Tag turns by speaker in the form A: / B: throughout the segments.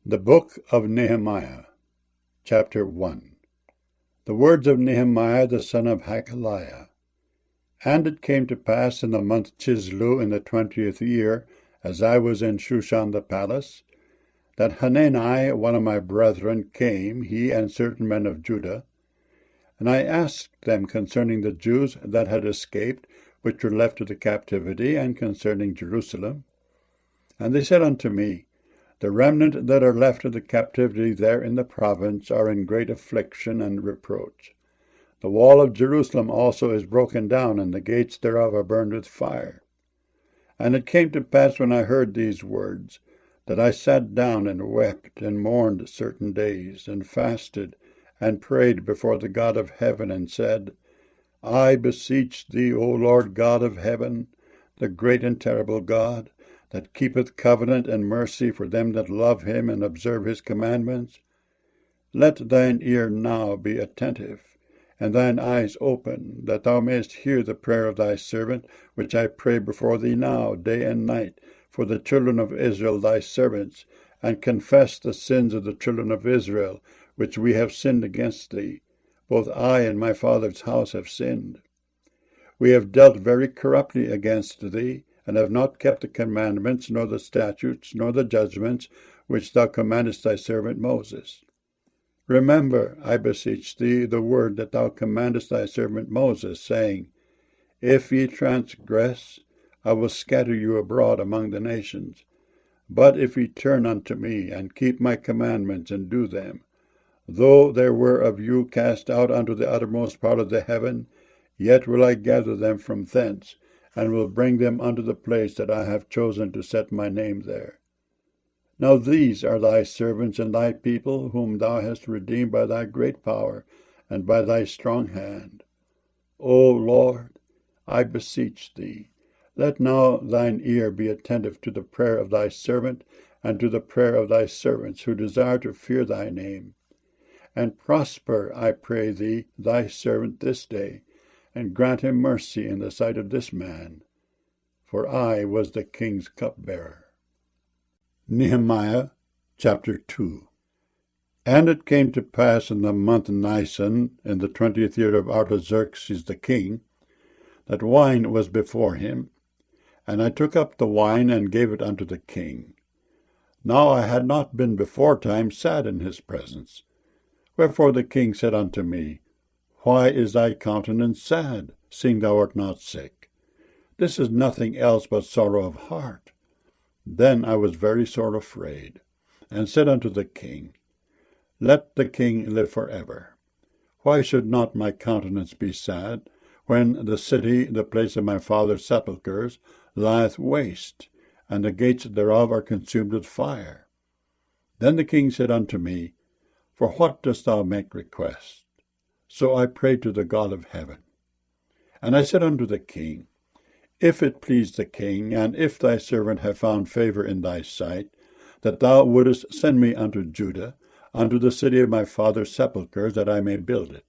A: The Book of Nehemiah, Chapter 1. The words of Nehemiah the son of Hakaliah. And it came to pass in the month Chislu in the 20th year, as I was in Shushan the palace, that Hanani, one of my brethren, came, he and certain men of Judah. And I asked them concerning the Jews that had escaped, which were left to the captivity, and concerning Jerusalem. And they said unto me, The remnant that are left of the captivity there in the province are in great affliction and reproach. The wall of Jerusalem also is broken down, and the gates thereof are burned with fire. And it came to pass, when I heard these words, that I sat down and wept and mourned certain days, and fasted and prayed before the God of heaven, and said, I beseech thee, O Lord God of heaven, the great and terrible God, that keepeth covenant and mercy for them that love him and observe his commandments, let thine ear now be attentive, and thine eyes open, that thou mayest hear the prayer of thy servant, which I pray before thee now, day and night, for the children of Israel thy servants, and confess the sins of the children of Israel, which we have sinned against thee. Both I and my father's house have sinned. We have dealt very corruptly against thee, and have not kept the commandments, nor the statutes, nor the judgments, which thou commandest thy servant Moses. Remember, I beseech thee, the word that thou commandest thy servant Moses, saying, If ye transgress, I will scatter you abroad among the nations. But if ye turn unto me, and keep my commandments, and do them, though there were of you cast out unto the uttermost part of the heaven, yet will I gather them from thence, and will bring them unto the place that I have chosen to set my name there. Now these are thy servants and thy people, whom thou hast redeemed by thy great power and by thy strong hand. O Lord, I beseech thee, let now thine ear be attentive to the prayer of thy servant, and to the prayer of thy servants who desire to fear thy name. And prosper, I pray thee, thy servant this day, and grant him mercy in the sight of this man, for I was the king's cupbearer. Nehemiah chapter 2. And it came to pass in the month Nisan, in the 20th year of Artaxerxes the king, that wine was before him, and I took up the wine and gave it unto the king. Now I had not been beforetime sad in his presence. Wherefore the king said unto me, Why is thy countenance sad, seeing thou art not sick? This is nothing else but sorrow of heart. Then I was very sore afraid, and said unto the king, Let the king live forever. Why should not my countenance be sad, when the city, the place of my father's sepulchres, lieth waste, and the gates thereof are consumed with fire? Then the king said unto me, For what dost thou make request? So I prayed to the God of heaven. And I said unto the king, If it please the king, and if thy servant have found favor in thy sight, that thou wouldest send me unto Judah, unto the city of my father's sepulchres, that I may build it.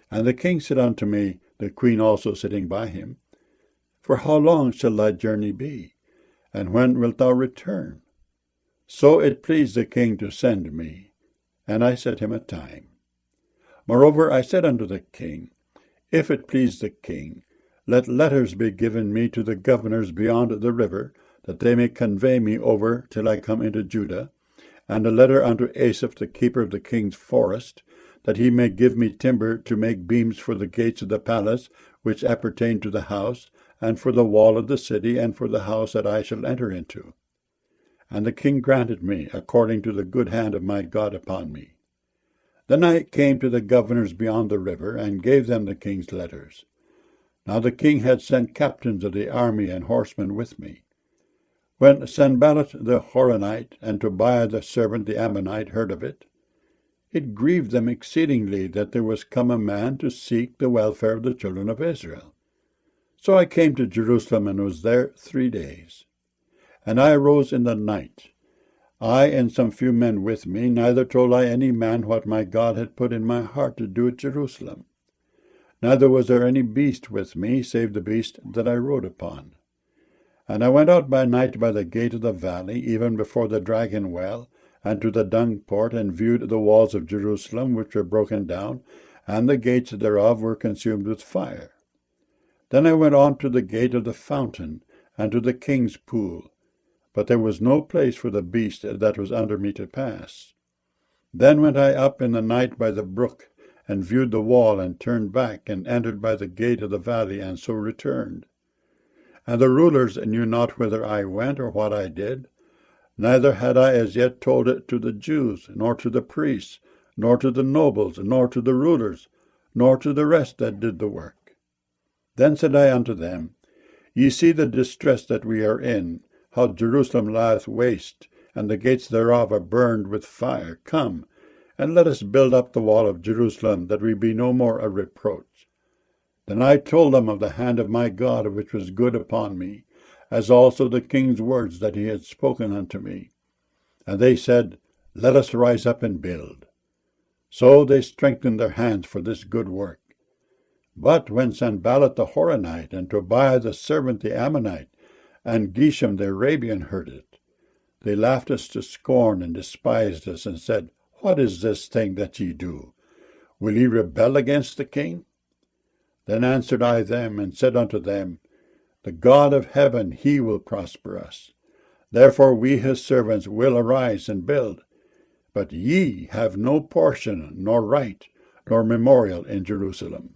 A: And the king said unto me, the queen also sitting by him, For how long shall thy journey be? And when wilt thou return? So it pleased the king to send me, and I set him a time. Moreover, I said unto the king, If it please the king, let letters be given me to the governors beyond the river, that they may convey me over till I come into Judah, and a letter unto Asaph the keeper of the king's forest, that he may give me timber to make beams for the gates of the palace, which appertain to the house, and for the wall of the city, and for the house that I shall enter into. And the king granted me, according to the good hand of my God upon me. Then I came to the governors beyond the river, and gave them the king's letters. Now the king had sent captains of the army and horsemen with me. When Sanballat the Horonite and Tobiah the servant the Ammonite heard of it, it grieved them exceedingly that there was come a man to seek the welfare of the children of Israel. So I came to Jerusalem, and was there 3 days. And I arose in the night, I and some few men with me, neither told I any man what my God had put in my heart to do at Jerusalem. Neither was there any beast with me, save the beast that I rode upon. And I went out by night by the gate of the valley, even before the dragon well, and to the dung port, and viewed the walls of Jerusalem, which were broken down, and the gates thereof were consumed with fire. Then I went on to the gate of the fountain, and to the king's pool, but there was no place for the beast that was under me to pass. Then went I up in the night by the brook, and viewed the wall, and turned back, and entered by the gate of the valley, and so returned. And the rulers knew not whither I went, or what I did, neither had I as yet told it to the Jews, nor to the priests, nor to the nobles, nor to the rulers, nor to the rest that did the work. Then said I unto them, Ye see the distress that we are in, how Jerusalem lieth waste, and the gates thereof are burned with fire. Come, and let us build up the wall of Jerusalem, that we be no more a reproach. Then I told them of the hand of my God, which was good upon me, as also the king's words that he had spoken unto me. And they said, Let us rise up and build. So they strengthened their hands for this good work. But when Sanballat the Horonite, and Tobiah the servant the Ammonite, and Geshem the Arabian heard it, they laughed us to scorn, and despised us, and said, What is this thing that ye do? Will ye rebel against the king? Then answered I them, and said unto them, The God of heaven, he will prosper us. Therefore we his servants will arise and build. But ye have no portion, nor right, nor memorial in Jerusalem.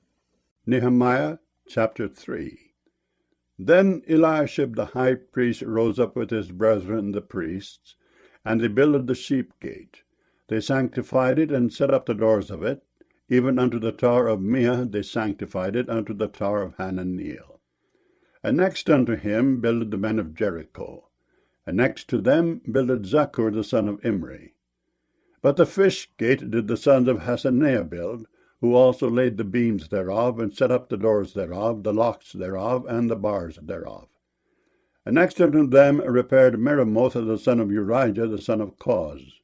A: Nehemiah chapter 3. Then Eliashib the high priest rose up with his brethren the priests, and they builded the sheep gate. They sanctified it, and set up the doors of it, even unto the tower of Meah they sanctified it, unto the tower of Hananiel. And next unto him builded the men of Jericho, and next to them builded Zaccur the son of Imri. But the fish gate did the sons of Hassenaah build, who also laid the beams thereof, and set up the doors thereof, the locks thereof, and the bars thereof. And next unto them repaired Meremoth the son of Urijah the son of Koz.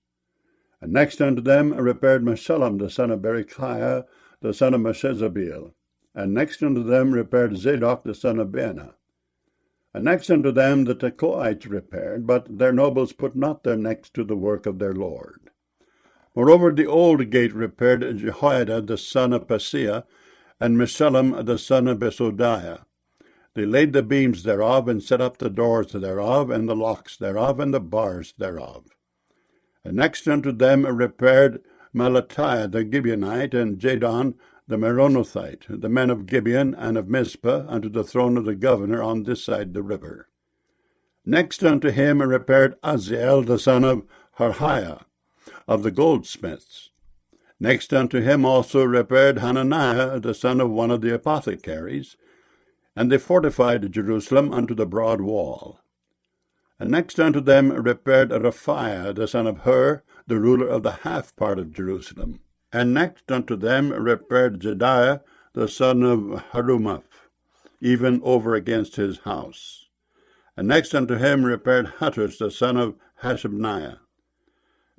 A: And next unto them repaired Meshullam the son of Berechiah the son of Meshezabeel. And next unto them repaired Zadok the son of Baana. And next unto them the Tekoites repaired, but their nobles put not their necks to the work of their lord. Moreover, the old gate repaired Jehoiada the son of Paseah, and Meshullam the son of Besodiah. They laid the beams thereof, and set up the doors thereof, and the locks thereof, and the bars thereof. And next unto them repaired Melatiah the Gibeonite, and Jadon the Meronothite, the men of Gibeon and of Mizpah, unto the throne of the governor on this side the river. Next unto him repaired Aziel the son of Harhiah, of the goldsmiths. Next unto him also repaired Hananiah the son of one of the apothecaries, and they fortified Jerusalem unto the broad wall. And next unto them repaired Raphiah the son of Hur, the ruler of the half part of Jerusalem. And next unto them repaired Jediah the son of Harumaph, even over against his house. And next unto him repaired Hattus the son of Hashabniah.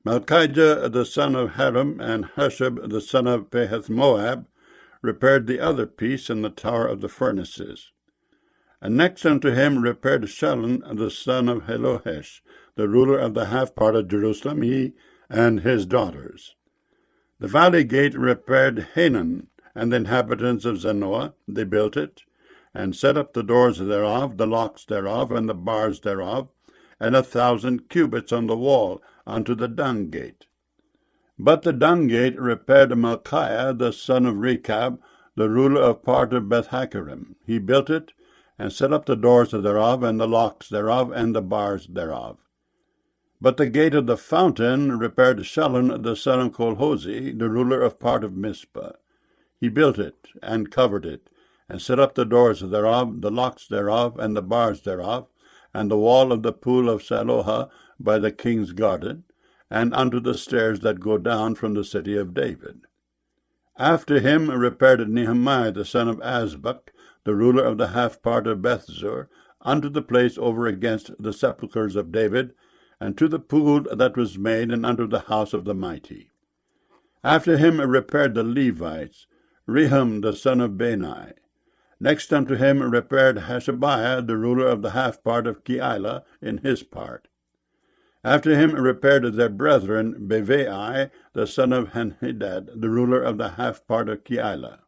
A: Malchijah the son of Haram, and Hushab the son of Pahath-Moab, repaired the other piece in the tower of the furnaces. And next unto him repaired Shallun the son of Helohesh, the ruler of the half part of Jerusalem, he and his daughters. The valley gate repaired Hanan, and the inhabitants of Zanoah. They built it, and set up the doors thereof, the locks thereof, and the bars thereof, and 1,000 cubits on the wall unto the dung gate. But the dung gate repaired Malchiah the son of Rechab, the ruler of part of Beth-Hakerem. He built it, and set up the doors thereof, and the locks thereof, and the bars thereof. But the gate of the fountain repaired Shallun the son of Colhozi, the ruler of part of Mizpah. He built it, and covered it, and set up the doors thereof, the locks thereof, and the bars thereof, and the wall of the pool of Siloah by the king's garden, and unto the stairs that go down from the city of David. After him repaired Nehemiah the son of Azbuk, the ruler of the half part of Bethzur, unto the place over against the sepulchres of David, and to the pool that was made, and unto the house of the mighty. After him repaired the Levites, Rehum the son of Bani. Next unto him repaired Hashabiah, the ruler of the half part of Keilah, in his part. After him repaired their brethren Bevai, the son of Henhedad, the ruler of the half part of Keilah.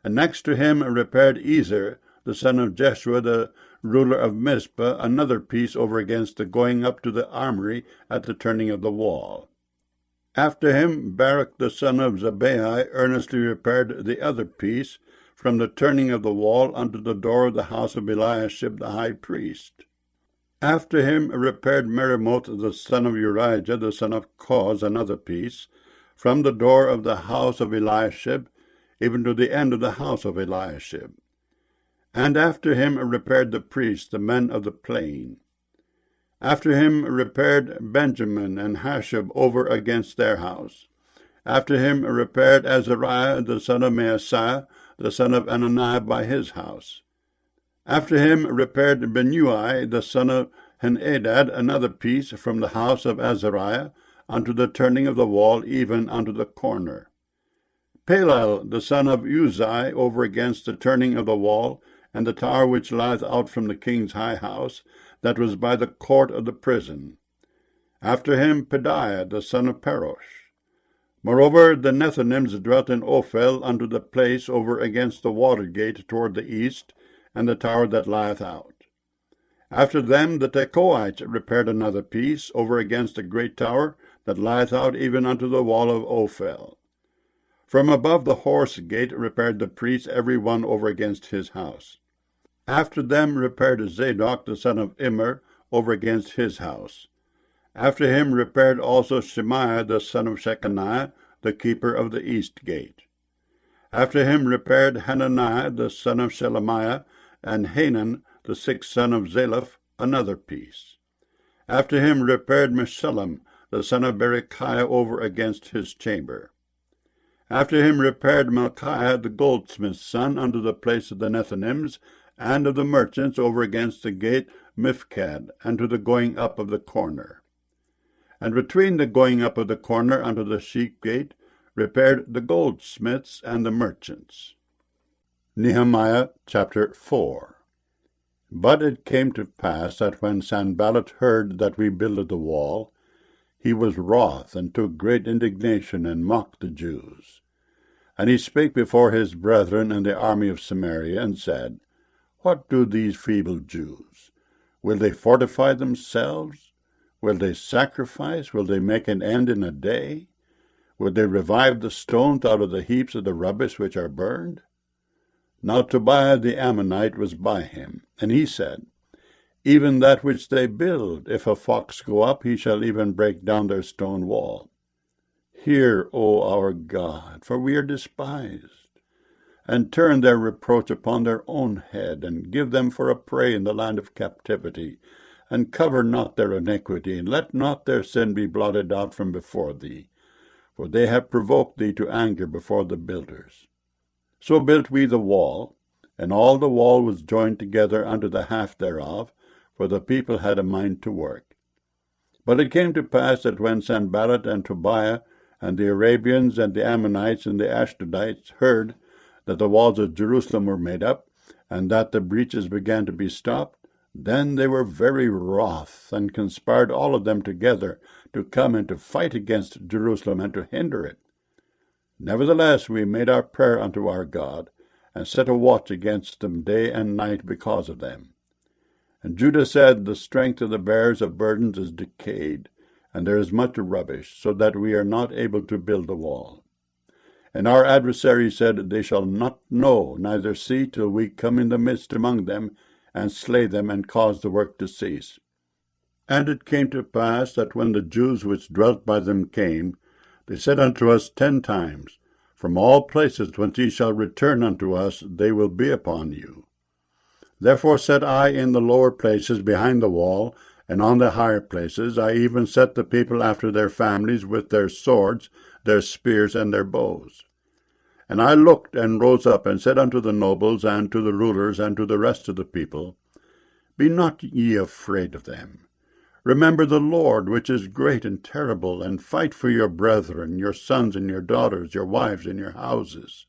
A: And next to him repaired Ezer, the son of Jeshua, the ruler of Mizpah, another piece over against the going up to the armory at the turning of the wall. After him Baruch the son of Zabbai earnestly repaired the other piece, from the turning of the wall unto the door of the house of Eliashib the high priest. After him repaired Meremoth the son of Urijah, the son of Koz, another piece, from the door of the house of Eliashib, even to the end of the house of Eliashib. And after him repaired the priests, the men of the plain. After him repaired Benjamin and Hashab over against their house. After him repaired Azariah, the son of Maaseiah, the son of Ananiah, by his house. After him repaired Benui, the son of Henadad, another piece, from the house of Azariah unto the turning of the wall, even unto the corner. Palal, the son of Uzai, over against the turning of the wall, and the tower which lieth out from the king's high house, that was by the court of the prison. After him Pedaiah, the son of Parosh. Moreover, the Nethinims dwelt in Ophel unto the place over against the water gate toward the east, and the tower that lieth out. After them the Tekoites repaired another piece, over against the great tower that lieth out even unto the wall of Ophel. From above the horse gate repaired the priests, every one over against his house. After them repaired Zadok the son of Immer over against his house. After him repaired also Shemaiah the son of Shechaniah, the keeper of the east gate. After him repaired Hananiah the son of Shelemiah, and Hanan the sixth son of Zalaph, another piece. After him repaired Meshullam the son of Berechiah over against his chamber. After him repaired Malchiah the goldsmith's son unto the place of the Nethinims, and of the merchants over against the gate Mifkad, and to the going up of the corner. And between the going up of the corner unto the sheep gate repaired the goldsmiths and the merchants. Nehemiah chapter 4. But it came to pass that when Sanballat heard that we builded the wall, he was wroth, and took great indignation, and mocked the Jews. And he spake before his brethren in the army of Samaria, and said, What do these feeble Jews? Will they fortify themselves? Will they sacrifice? Will they make an end in a day? Will they revive the stones out of the heaps of the rubbish which are burned? Now Tobiah the Ammonite was by him, and he said, Even that which they build, if a fox go up, he shall even break down their stone wall. Hear, O our God, for we are despised, and turn their reproach upon their own head, and give them for a prey in the land of captivity, and cover not their iniquity, and let not their sin be blotted out from before thee, for they have provoked thee to anger before the builders. So built we the wall, and all the wall was joined together unto the half thereof, for the people had a mind to work. But it came to pass that when Sanballat and Tobiah and the Arabians and the Ammonites and the Ashdodites heard that the walls of Jerusalem were made up, and that the breaches began to be stopped, then they were very wroth, and conspired all of them together to come and to fight against Jerusalem and to hinder it. Nevertheless we made our prayer unto our God, and set a watch against them day and night because of them. And Judah said, The strength of the bearers of burdens is decayed, and there is much rubbish, so that we are not able to build the wall. And our adversaries said, They shall not know, neither see, till we come in the midst among them, and slay them, and cause the work to cease. And it came to pass that when the Jews which dwelt by them came, they said unto us 10 times, From all places whence ye shall return unto us, they will be upon you. Therefore set I in the lower places behind the wall, and on the higher places I even set the people after their families with their swords, their spears, and their bows. And I looked and rose up, and said unto the nobles, and to the rulers, and to the rest of the people, Be not ye afraid of them. Remember the Lord, which is great and terrible, and fight for your brethren, your sons and your daughters, your wives and your houses.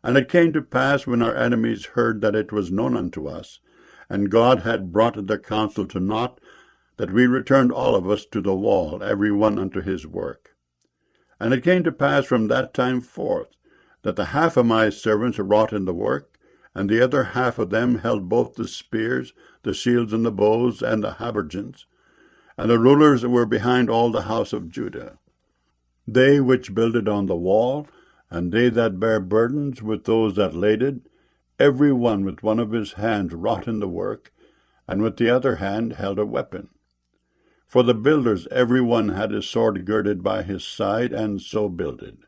A: And it came to pass, when our enemies heard that it was known unto us, and God had brought their counsel to naught, that we returned all of us to the wall, every one unto his work. And it came to pass from that time forth, that the half of my servants wrought in the work, and the other half of them held both the spears, the shields, and the bows, and the habergeons. And the rulers were behind all the house of Judah. They which builded on the wall, and they that bare burdens with those that laded, every one with one of his hands wrought in the work, and with the other hand held a weapon. For the builders every one had his sword girded by his side, and so builded.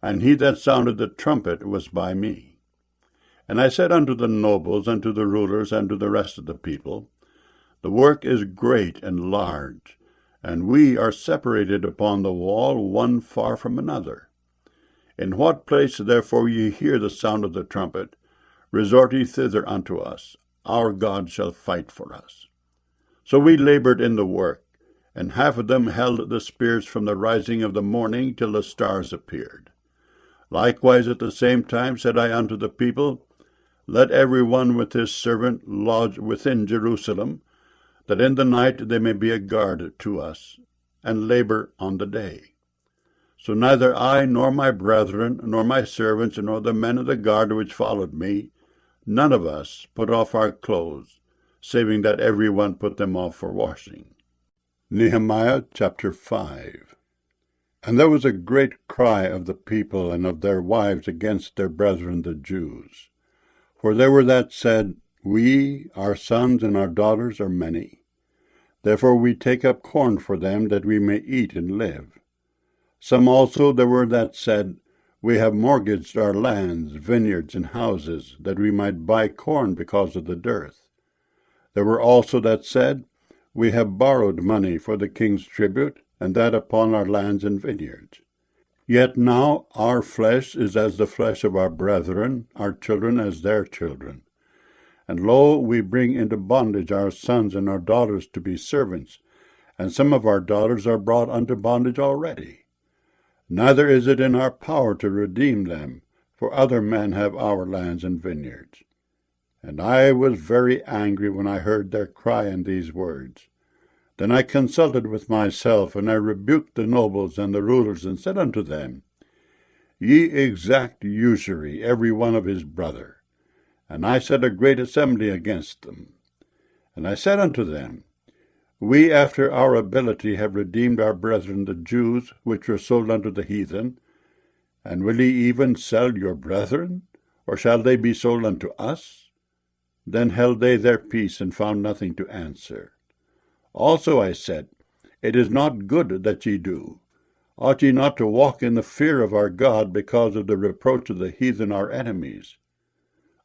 A: And he that sounded the trumpet was by me. And I said unto the nobles, and to the rulers, and to the rest of the people, the work is great and large, and we are separated upon the wall, one far from another. In what place therefore ye hear the sound of the trumpet, resort ye thither unto us. Our God shall fight for us. So we labored in the work, and half of them held the spears from the rising of the morning till the stars appeared. Likewise at the same time said I unto the people, let every one with his servant lodge within Jerusalem, that in the night they may be a guard to us, and labor on the day. So neither I, nor my brethren, nor my servants, nor the men of the guard which followed me, none of us put off our clothes, saving that every one put them off for washing. Nehemiah chapter 5. And there was a great cry of the people and of their wives against their brethren the Jews. For there were that said, we, our sons and our daughters, are many. Therefore we take up corn for them, that we may eat and live. Some also there were that said, we have mortgaged our lands, vineyards, and houses, that we might buy corn because of the dearth. There were also that said, we have borrowed money for the king's tribute, and that upon our lands and vineyards. Yet now our flesh is as the flesh of our brethren, our children as their children. And lo, we bring into bondage our sons and our daughters to be servants, and some of our daughters are brought unto bondage already. Neither is it in our power to redeem them, for other men have our lands and vineyards. And I was very angry when I heard their cry in these words. Then I consulted with myself, and I rebuked the nobles and the rulers, and said unto them, Ye exact usury, every one of his brother. And I set a great assembly against them. And I said unto them, We after our ability have redeemed our brethren the Jews, which were sold unto the heathen. And will ye even sell your brethren? Or shall they be sold unto us? Then held they their peace, and found nothing to answer. Also I said, It is not good that ye do. Ought ye not to walk in the fear of our God, because of the reproach of the heathen our enemies?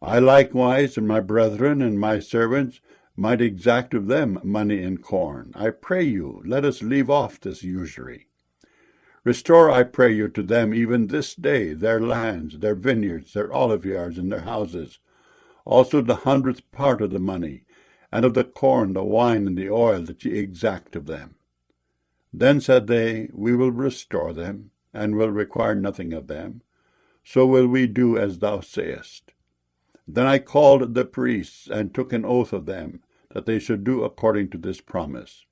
A: I likewise, and my brethren and my servants, might exact of them money and corn. I pray you, let us leave off this usury. Restore, I pray you, to them even this day their lands, their vineyards, their oliveyards, and their houses, also the 100th part of the money, and of the corn, the wine, and the oil that ye exact of them. Then said they, We will restore them, and will require nothing of them. So will we do as thou sayest. Then I called the priests, and took an oath of them, that they should do according to this promise.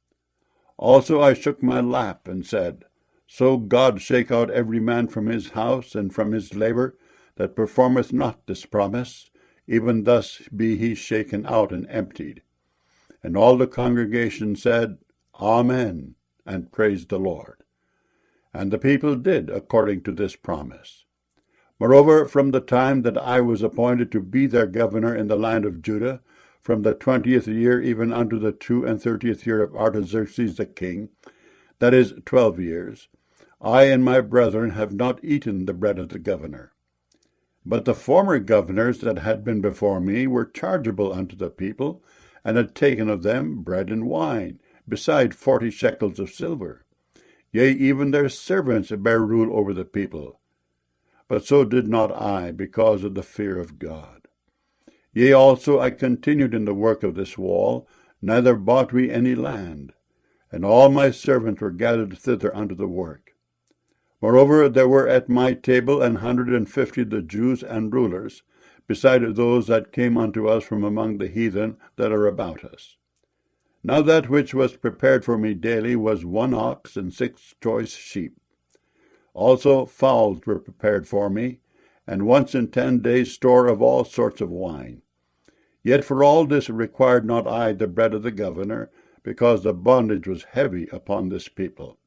A: Also I shook my lap, and said, So God shake out every man from his house, and from his labor, that performeth not this promise, even thus be he shaken out and emptied. And all the congregation said, Amen, and praised the Lord. And the people did according to this promise. Moreover, from the time that I was appointed to be their governor in the land of Judah, from the 20th year even unto the 32nd year of Artaxerxes the king, that is 12 years, I and my brethren have not eaten the bread of the governor. But the former governors that had been before me were chargeable unto the people, and had taken of them bread and wine, beside 40 shekels of silver. Yea, even their servants bare rule over the people. But so did not I, because of the fear of God. Yea, also I continued in the work of this wall, neither bought we any land, and all my servants were gathered thither unto the work. Moreover, there were at my table 150 the Jews and rulers, beside those that came unto us from among the heathen that are about us. Now that which was prepared for me daily was 1 ox and 6 choice sheep. Also fowls were prepared for me, and once in 10 days store of all sorts of wine. Yet for all this required not I the bread of the governor, because the bondage was heavy upon this people.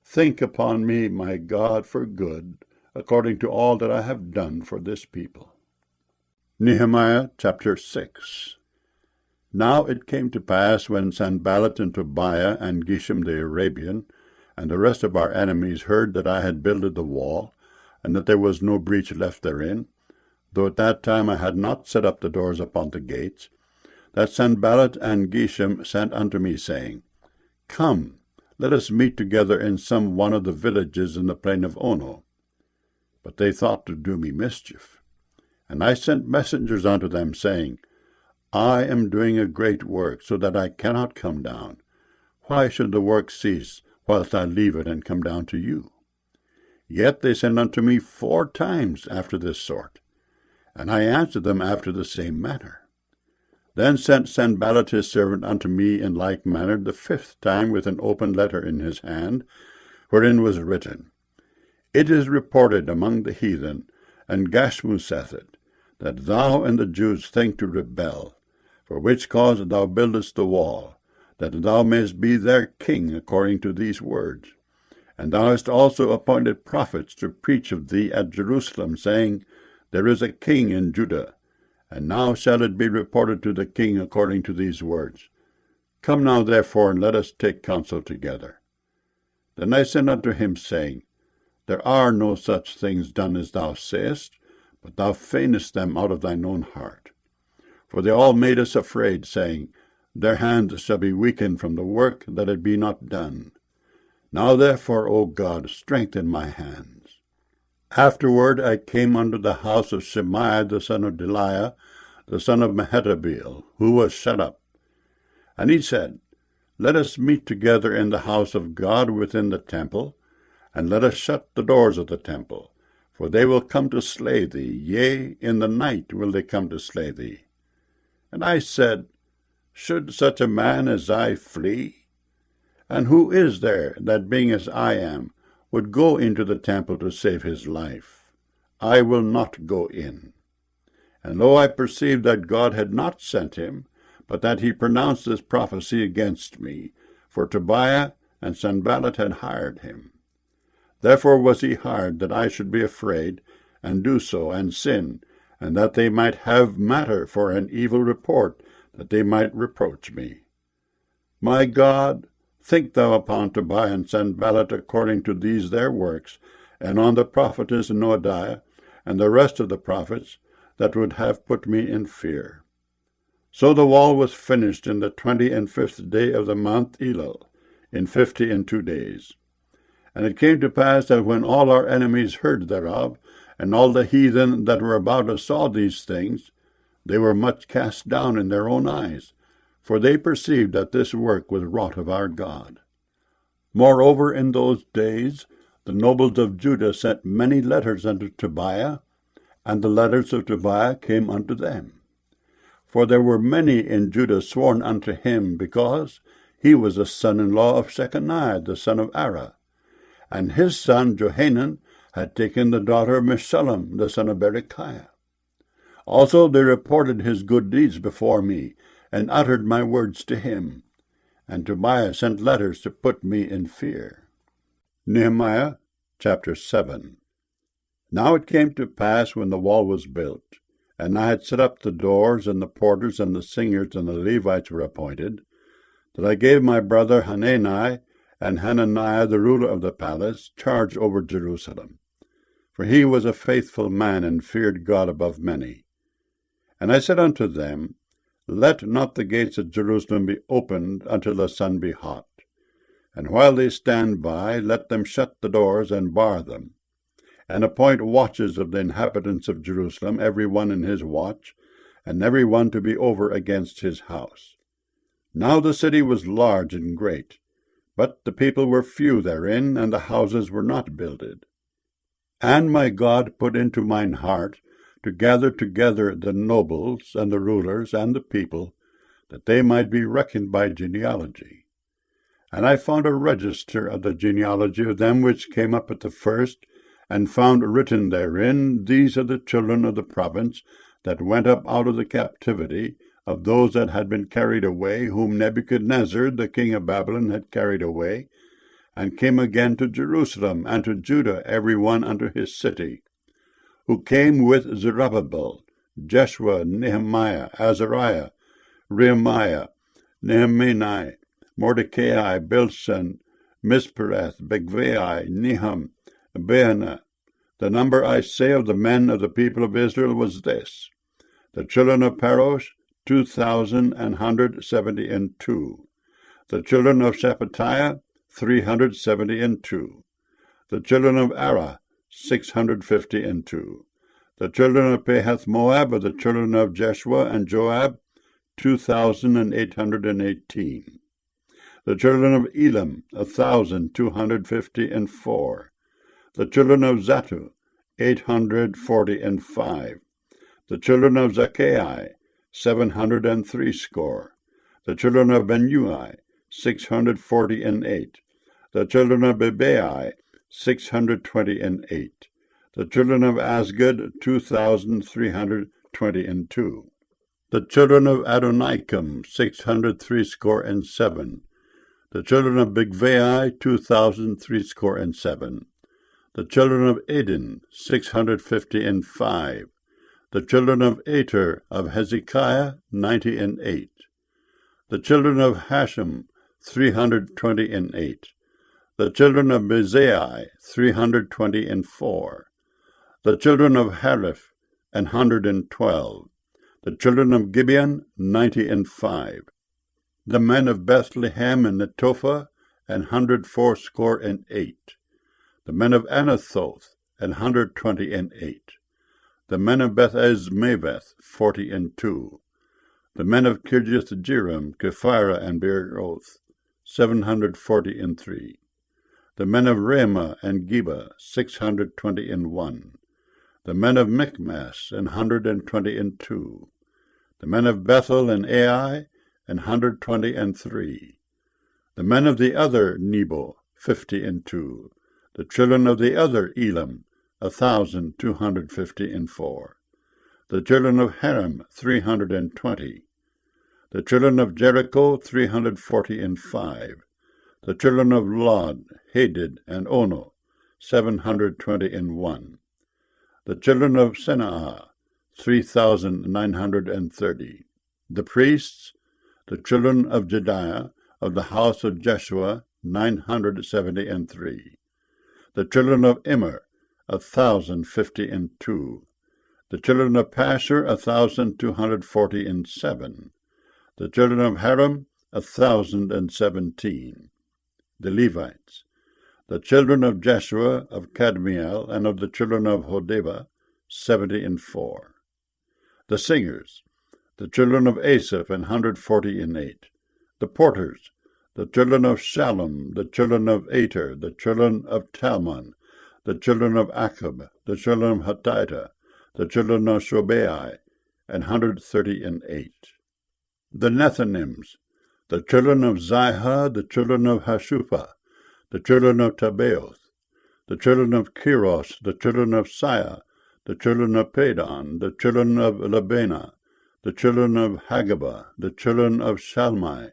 A: Think upon me, my God, for good, according to all that I have done for this people. Nehemiah chapter 6. Now it came to pass, when Sanballat and Tobiah and Geshem the Arabian and the rest of our enemies heard that I had builded the wall, and that there was no breach left therein, though at that time I had not set up the doors upon the gates, that Sanballat and Geshem sent unto me, saying, Come, let us meet together in some one of the villages in the plain of Ono. But they thought to do me mischief. And I sent messengers unto them, saying, I am doing a great work, so that I cannot come down. Why should the work cease, whilst I leave it and come down to you? Yet they sent unto me 4 times after this sort, and I answered them after the same manner. Then sent Sanballat his servant unto me in like manner the 5th time with an open letter in his hand, wherein was written, It is reported among the heathen, and Gashmu saith it, that thou and the Jews think to rebel, for which cause thou buildest the wall, that thou mayest be their king according to these words. And thou hast also appointed prophets to preach of thee at Jerusalem, saying, There is a king in Judah, and now shall it be reported to the king according to these words. Come now therefore, and let us take counsel together. Then I sent unto him, saying, There are no such things done as thou sayest, but thou feignest them out of thine own heart. For they all made us afraid, saying, Their hands shall be weakened from the work, that it be not done. Now therefore, O God, strengthen my hands. Afterward I came unto the house of Shemaiah the son of Delaiah, the son of Mehetabeel, who was shut up. And he said, Let us meet together in the house of God within the temple, and let us shut the doors of the temple, for they will come to slay thee, yea, in the night will they come to slay thee. And I said, Should such a man as I flee? And who is there that, being as I am, would go into the temple to save his life? I will not go in. And lo, I perceived that God had not sent him, but that he pronounced this prophecy against me, for Tobiah and Sanballat had hired him. Therefore was he hired, that I should be afraid, and do so, and sin, and that they might have matter for an evil report, that they might reproach me. My God, think thou upon Tobiah and Sanballat according to these their works, and on the prophetess Noadiah, and the rest of the prophets, that would have put me in fear. So the wall was finished in the 25th day of the month Elul, in 52 days. And it came to pass that when all our enemies heard thereof, and all the heathen that were about us saw these things, they were much cast down in their own eyes, for they perceived that this work was wrought of our God. Moreover, in those days the nobles of Judah sent many letters unto Tobiah, and the letters of Tobiah came unto them. For there were many in Judah sworn unto him, because he was a son-in-law of Shechaniah the son of Ara, and his son Johanan had taken the daughter of Meshullam the son of Berechiah. Also they reported his good deeds before me, and uttered my words to him. And Tobiah sent letters to put me in fear. Nehemiah chapter 7. Now it came to pass, when the wall was built, and I had set up the doors, and the porters, and the singers, and the Levites were appointed, that I gave my brother Hanani and Hananiah, the ruler of the palace, charge over Jerusalem. For he was a faithful man, and feared God above many. And I said unto them, Let not the gates of Jerusalem be opened until the sun be hot. And while they stand by, let them shut the doors and bar them, and appoint watches of the inhabitants of Jerusalem, every one in his watch, and every one to be over against his house. Now the city was large and great, but the people were few therein, and the houses were not builded. And my God put into mine heart to gather together the nobles, and the rulers, and the people, that they might be reckoned by genealogy. And I found a register of the genealogy of them which came up at the first, and found written therein, These are the children of the province that went up out of the captivity, of those that had been carried away, whom Nebuchadnezzar the king of Babylon had carried away, and came again to Jerusalem and to Judah, every one unto his city, who came with Zerubbabel, Jeshua, Nehemiah, Azariah, Rehemiah, Nehemiah, Mordecai, Bilshan, Mispereth, Bigvai, Nehum, Baanah. The number, I say, of the men of the people of Israel was this: the children of Parosh, 2,172. The children of Shephatiah, 372. The children of Arah, 652. The children of Pahath Moab, of the children of Jeshua and Joab, 2,818. The children of Elam, 1,254. The children of Zattu, 845. The children of Zaccai, 703 score. The children of Benui, 648. The children of Bebai, 628. The children of Asgad, 2,322. The children of Adonikam, 603 score and 7. The children of Bigvai, 2,003 The children of Adin, 655. The children of Ater of Hezekiah, 98. The children of Hashem, 328. The children of Bezai, 324. The children of Hariph, 112. The children of Gibeon, 95. The men of Bethlehem and Netophah, 168. The men of Anathoth, 128. The men of Beth-Azmaveth, 42. The men of Kirjath-jearim, Kephirah, and Beeroth, 743. The men of Ramah and Geba, 621. The men of Michmash, 122. The men of Bethel and Ai, 123. The men of the other Nebo, 52. The children of the other Elam, 1,254. The children of Haram, 320. The children of Jericho, 345. The children of Lod, Hadid, and Ono, 721. The children of Senaah, 3,930. The priests, the children of Jediah, of the house of Jeshua, 973. The children of Immer, 1,052. The children of Pashur, 1,247. The children of Haram, 1,017. The Levites. The children of Jeshua, of Kadmiel, and of the children of Hodeba, 74. The singers. The children of Asaph, 148. The porters. The children of Shallum, the children of Ater, the children of Talmon, the children of Akab, the children of Hatita, the children of Shobai, 138. The Nethinims, the children of Zihah, the children of Hashupha, the children of Tabaoth, the children of Kiros, the children of Siah, the children of Padon, the children of Labana, the children of Hagabah, the children of Shalmai,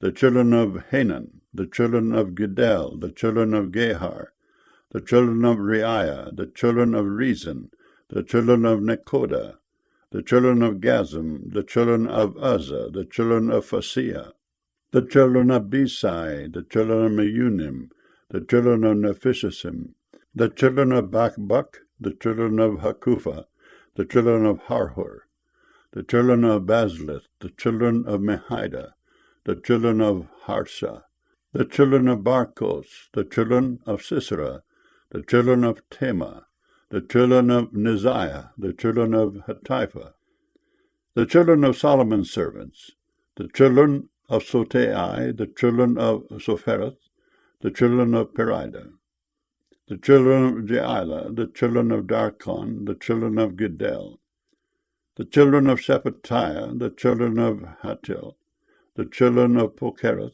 A: the children of Hanan, the children of Gidel, the children of Gehar, the children of Reiah, the children of Rezin, the children of Nekoda, the children of Gazam, the children of Uzzah, the children of Phasiah, the children of Besai, the children of Meunim, the children of Nephishisim, the children of Bakbuk, the children of Hakupha, the children of Harhur, the children of Bazlith, the children of Mehida, the children of Harsha, the children of Barkos, the children of Sisera, the children of Tema, the children of Neziah, the children of Hatipha, the children of Solomon's servants, the children of Sotai, the children of Sophereth, the children of Perida, the children of Jaila, the children of Darkon, the children of Gidel, the children of Shephatiah, the children of Hattil, the children of Pochereth,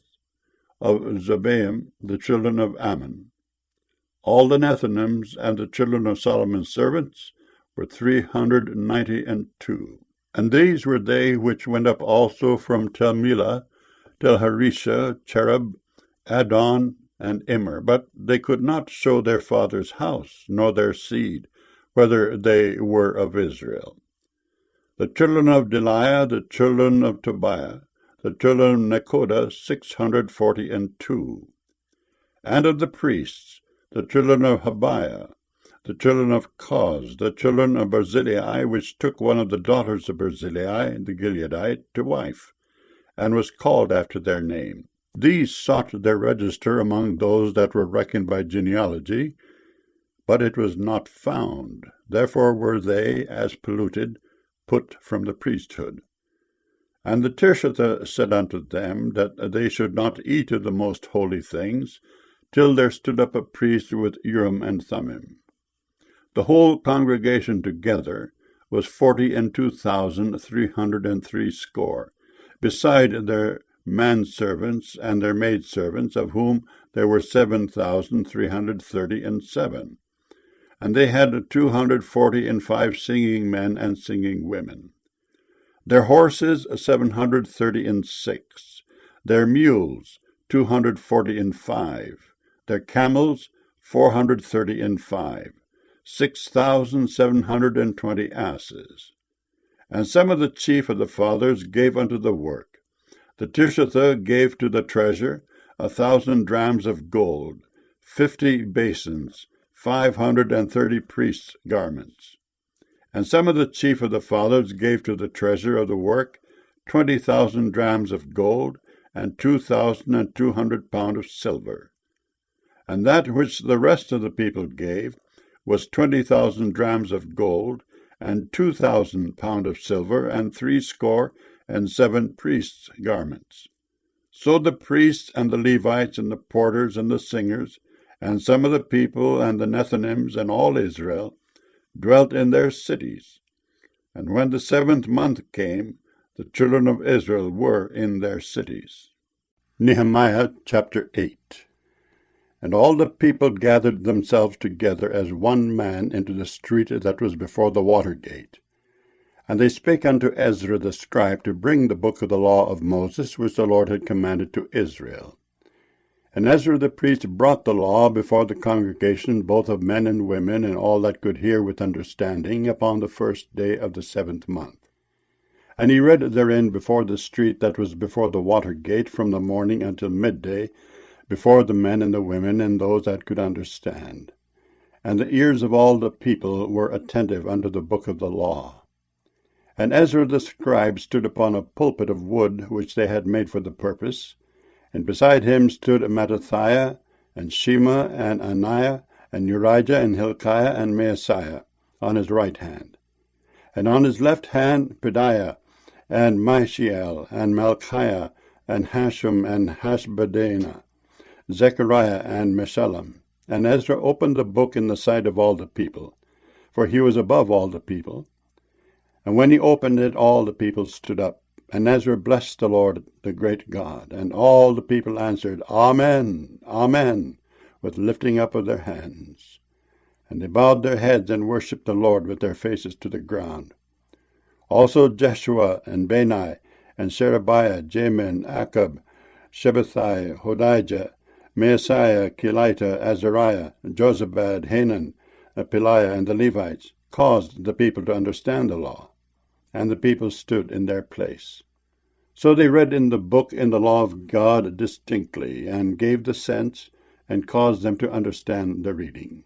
A: of Zebaim, the children of Ammon. All the Nethinims and the children of Solomon's servants were 392. And these were they which went up also from Telmelah, till Harisha, Cherub, Adon, and Immer. But they could not show their father's house, nor their seed, whether they were of Israel. The children of Deliah, the children of Tobiah, the children of Nekoda, 642. And of the priests, the children of Habiah, the children of Koz, the children of Barzillai, which took one of the daughters of Barzillai, the Gileadite, to wife, and was called after their name. These sought their register among those that were reckoned by genealogy, but it was not found. Therefore were they, as polluted, put from the priesthood. And the Tirshatha said unto them that they should not eat of the most holy things, till there stood up a priest with Urim and Thummim. The whole congregation together was 42,360, beside their manservants and their maidservants, of whom there were 7,337. And they had 245 singing men and singing women. Their horses 736, their mules 245, their camels 435, 6,720 asses. And some of the chief of the fathers gave unto the work. The Tirshatha gave to the treasure 1,000 drams of gold, 50 basins, 530 priests' garments. And some of the chief of the fathers gave to the treasure of the work 20,000 drams of gold, and 2,200 pounds of silver. And that which the rest of the people gave was 20,000 drams of gold, and 2,000 pounds of silver, and 67 priests' garments. So the priests and the Levites and the porters and the singers, and some of the people and the Nethinims and all Israel, dwelt in their cities. And when the 7th month came, the children of Israel were in their cities. Nehemiah chapter 8. And all the people gathered themselves together as one man into the street that was before the water gate. And they spake unto Ezra the scribe to bring the book of the law of Moses, which the Lord had commanded to Israel. And Ezra the priest brought the law before the congregation, both of men and women, and all that could hear with understanding, upon the 1st day of the 7th month. And he read therein before the street that was before the water gate, from the morning until midday, before the men and the women, and those that could understand. And the ears of all the people were attentive unto the book of the law. And Ezra the scribe stood upon a pulpit of wood, which they had made for the purpose, and beside him stood Mattithiah, and Shema, and Ananiah, and Urijah, and Hilkiah, and Maaseiah, on his right hand. And on his left hand Pedaiah, and Mishael, and Malchiah, and Hashum, and Hashbaddanah, Zechariah, and Meshullam. And Ezra opened the book in the sight of all the people, for he was above all the people. And when he opened it, all the people stood up. And Ezra blessed the Lord, the great God. And all the people answered, Amen, Amen, with lifting up of their hands. And they bowed their heads and worshipped the Lord with their faces to the ground. Also Jeshua, and Bani, and Sherebiah, Jamin, Akab, Shebethai, Hodijah, Maaseiah, Kelita, Azariah, Jozabad, Hanan, Peliah, and the Levites, caused the people to understand the law. And the people stood in their place. So they read in the book in the law of God distinctly, and gave the sense, and caused them to understand the reading.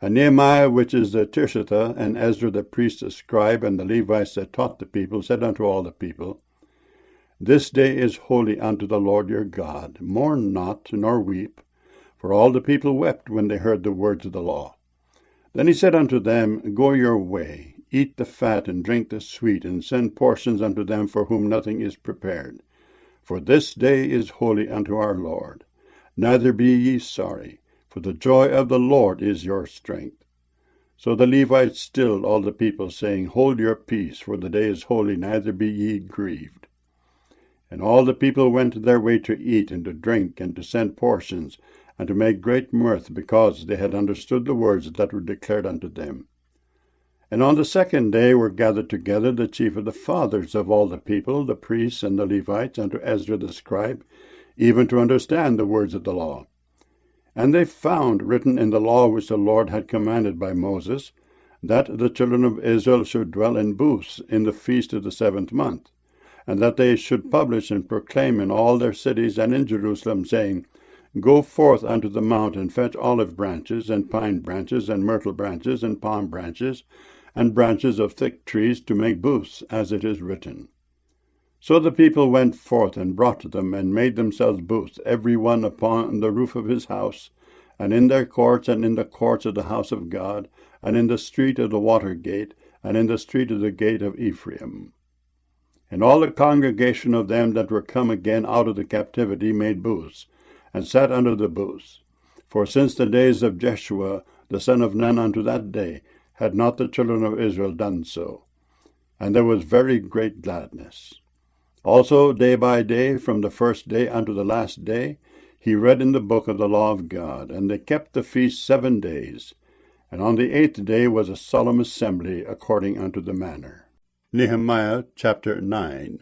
A: And Nehemiah, which is the Tirshatha, and Ezra the priest, the scribe, and the Levites that taught the people, said unto all the people, This day is holy unto the Lord your God. Mourn not, nor weep, for all the people wept when they heard the words of the law. Then he said unto them, Go your way, eat the fat, and drink the sweet, and send portions unto them for whom nothing is prepared. For this day is holy unto our Lord. Neither be ye sorry, for the joy of the Lord is your strength. So the Levites stilled all the people, saying, Hold your peace, for the day is holy, neither be ye grieved. And all the people went their way to eat and to drink, and to send portions, and to make great mirth, because they had understood the words that were declared unto them. And on the second day were gathered together the chief of the fathers of all the people, the priests and the Levites, unto Ezra the scribe, even to understand the words of the law. And they found written in the law which the Lord had commanded by Moses, that the children of Israel should dwell in booths in the feast of the 7th month, and that they should publish and proclaim in all their cities and in Jerusalem, saying, Go forth unto the mount, and fetch olive branches, and pine branches, and myrtle branches, and palm branches, and branches of thick trees, to make booths, as it is written. So the people went forth and brought them, and made themselves booths, every one upon the roof of his house, and in their courts, and in the courts of the house of God, and in the street of the water gate, and in the street of the gate of Ephraim. And all the congregation of them that were come again out of the captivity made booths, and sat under the booths. For since the days of Jeshua the son of Nun unto that day, had not the children of Israel done so. And there was very great gladness. Also day by day, from the first day unto the last day, he read in the book of the law of God. And they kept the feast 7 days. And on the 8th day was a solemn assembly, according unto the manner. Nehemiah chapter 9.